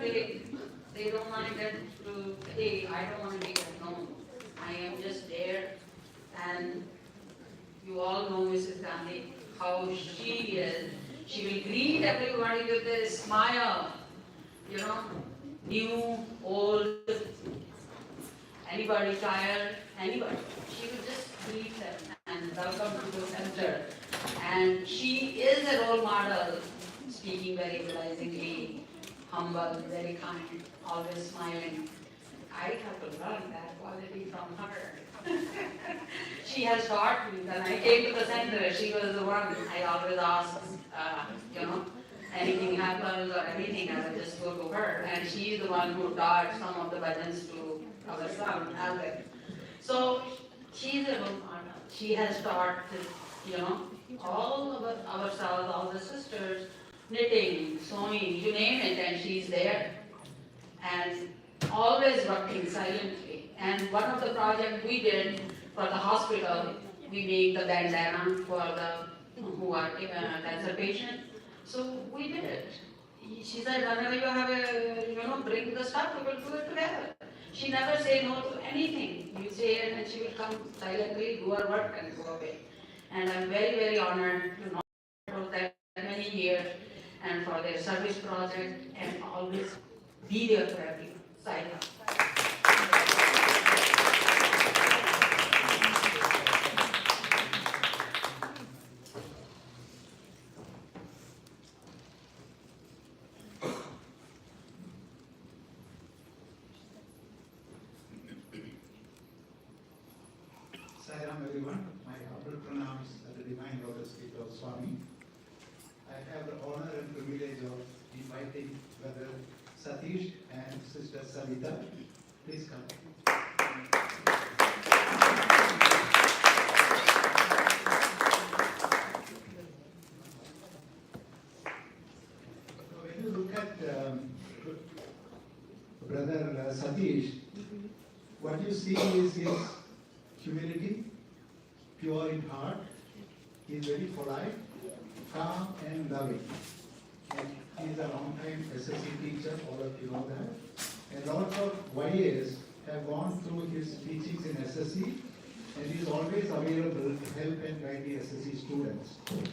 They don't want to get to, hey, I don't want to be known. I am just there, and you all know Mrs. Gandhi, how she is. She will greet everybody with a smile, new, old, anybody tired, anybody. She will just greet them and welcome to the center. And she is a role model, speaking very realizingly, humble, very kind, always smiling. I have to learn that quality from her. She has taught me. When I came to the center, she was the one I always asked, anything happens or anything, I would just go to her. And she is the one who taught some of the bhajans to our son, Albert. So she's a role model. She has taught, all of ourselves, all the sisters, knitting, sewing, you name it, and she's there. And always working silently. And one of the projects we did for the hospital, we made the bandana for the who are cancer patients. So we did it. She said, whenever you have a, bring the stuff, we will do it together. She never say no to anything. You say it and she will come silently, do her work and go away. And I'm very, very honored to know for that many years and for their service project and always be there for everyone. Sairam. Sairam everyone, my humble pronouns at the Divine Lotus Feet of Swami. I have the honor and privilege of inviting Brother Satish and Sister Savita. Please come. When you look at see is his humility, pure in heart. He is very polite, calm and loving. And he is a long-time SSC teacher, all of you know that. And lots of YAs have gone through his teachings in SSC, and he is always available to help and guide the SSC students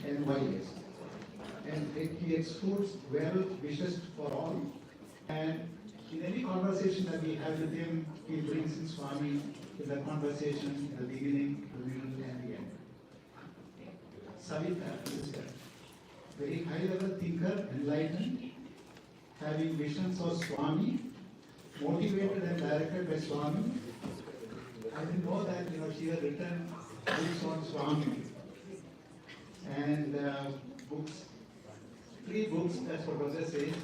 and YAs. And he exudes well wishes for all. And in any conversation that we have with him, he brings in Swami in the conversation, in the beginning, the middle, and the end. Savita is a very high-level thinker, enlightened, having visions of Swami, motivated and directed by Swami. I didn't know that, she had written books on Swami and books, 3 books, that's what Rosa says.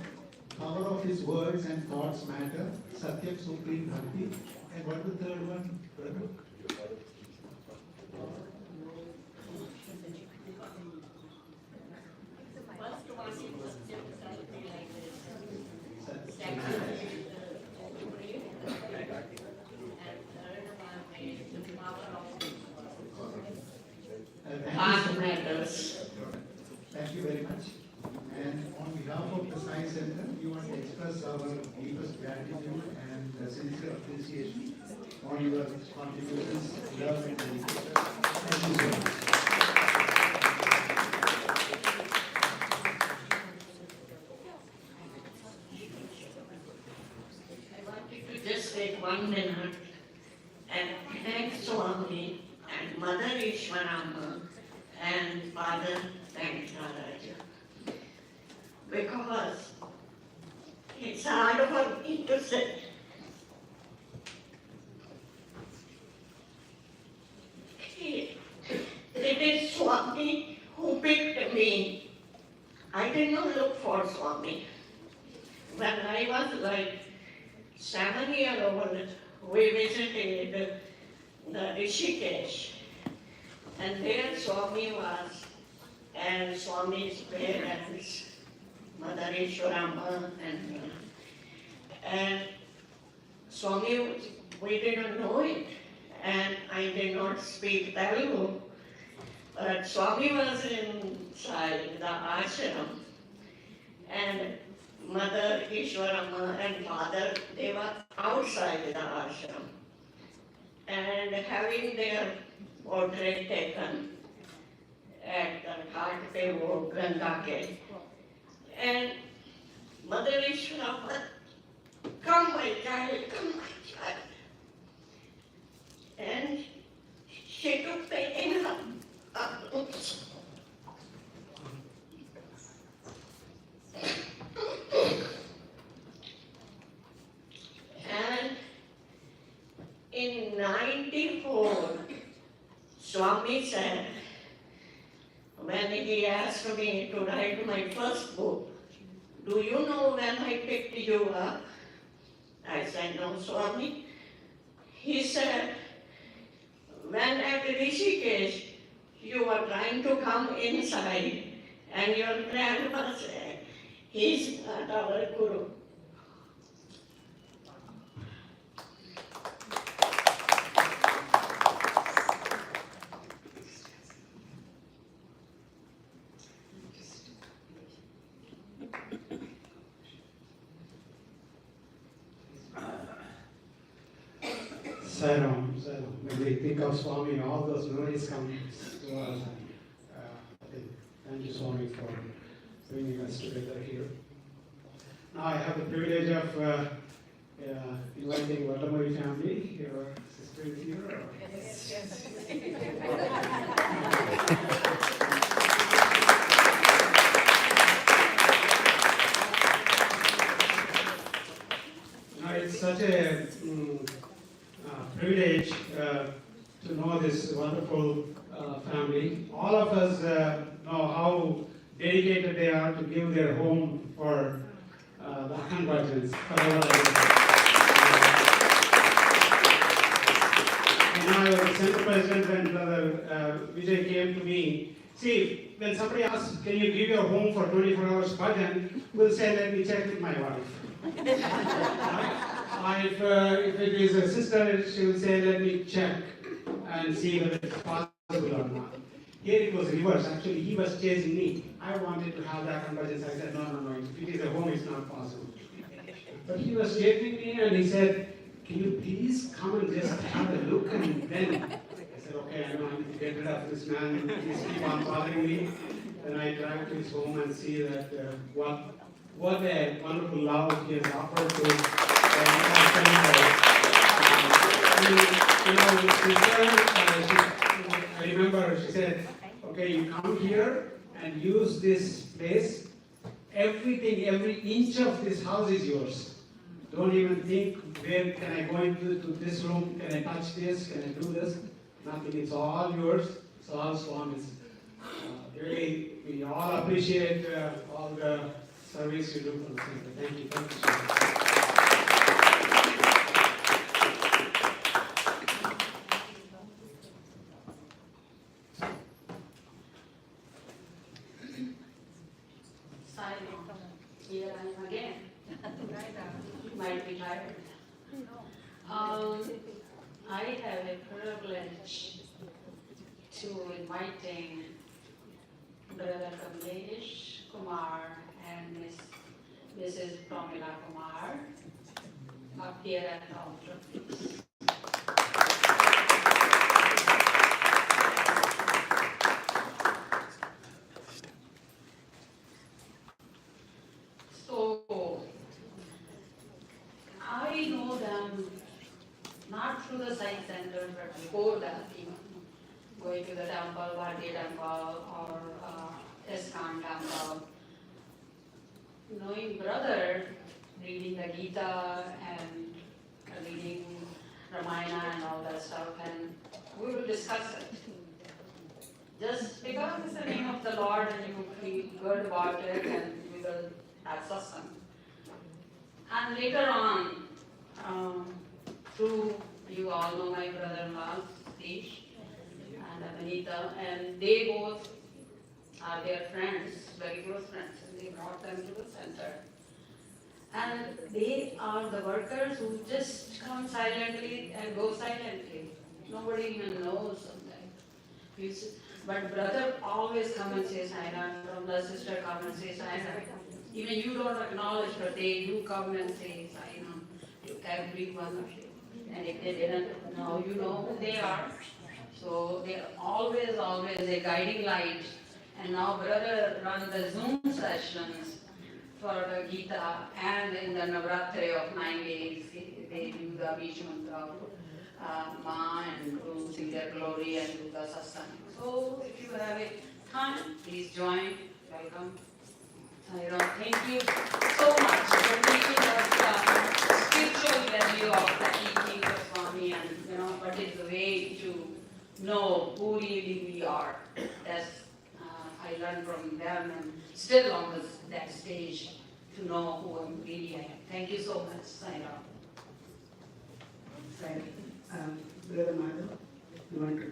Power of his words and thoughts matter, Satyam Supreme Bhakti, and what the third one, brother? Thank you very much. And on behalf of the Science Center, we want to express our deepest gratitude and sincere appreciation on your contributions, love and dedication. Thank you so much. I wanted to just take 1 minute and thank Swami and Mother Ishwarama and Father Venkataraja. Because it's hard for me to say. It is Swami who picked me. I did not look for Swami. When I was like 7 years old, we visited the Rishikesh. And there Swami was, and Swami's parents, Mother Ishwarama, and Swami, we didn't know it, and I did not speak Telugu, but Swami was inside the ashram, and Mother Ishwarama and Father, they were outside the ashram, and having their portrait taken at the Ghat Pe Wo Ganga Ke. And Mother Ishwarama, come my child, come my child. And she took me in her arms. And in 94, Swami said, when he asked me to write my first book, do you know when I picked you up? I said, no, Swami. He said, when at Rishikesh, you were trying to come inside, and your grandma said, he's not our Guru. Sairam, when we think of Swami, all those memories come to us. Thank you, Swami, for bringing us together here. Now I have the privilege of inviting Vallamuri family. Your sister is here. Now it's such a privilege to know this wonderful family. All of us know how dedicated they are to give their home for the Hanbhajans. And now the Center President and Brother Vijay came to me. See, when somebody asks, can you give your home for 24 hours bhajan, we'll say, let me check with my wife. If it is a sister, she will say, let me check and see whether it's possible or not. Here it was reverse. Actually, he was chasing me. I wanted to have that convergence. I said, no. If it is a home, it's not possible. But he was chasing me and he said, can you please come and just have a look? And then I said, okay, I know I need to get rid of this man. He's keep on bothering me. Then I drive to his home and see that what a wonderful love he has offered to my family. I remember she said, okay, you come here and use this place. Everything, every inch of this house is yours. Don't even think, where can I go into this room? Can I touch this? Can I do this? Nothing. It's all yours. It's all Swami's. Really, we all appreciate all the service you do for the center. Thank you. Thank you so much. Here I am again. Might be tired. I have a privilege to inviting Brother Kamlesh Kumar and Mrs. Pramila Kumar up here at the altar, please. So, I know them not through the science center, but before that, even going to the temple, Bharati temple, or ISKCON temple. Knowing brother, reading the Gita and reading Ramayana and all that stuff, and we will discuss it. Just because it's the name of the Lord and you feel good about it, and we will have satsang. And later on, through you all know my brother-in-law, Satish and Anita, and they both are their friends, very close friends, and they brought them to the center. And they are the workers who just come silently and go silently. Nobody even knows sometimes. But brother always come and say Sai from the sister come and say Sai. Even you don't acknowledge, but they do come and say Sai to every one of you. And if they didn't know, you know who they are. So they're always a guiding light. And now brother run the Zoom sessions for the Gita, and in the Navratri of 9 days, they do the Beach Mantra, Ma and Guru sing their glory and do the satsang. So if you have a time, please join. Welcome. Thank you so much for teaching us the spiritual value of the teaching of Swami, and what is the way to know who really we are. That's I learned from them, and still on that stage to know who I really am. Thank you so much, Saira. Brother Madhav, you want to?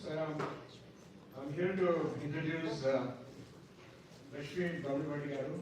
Sir, I'm here to introduce Lakshmi Babulipati Garu.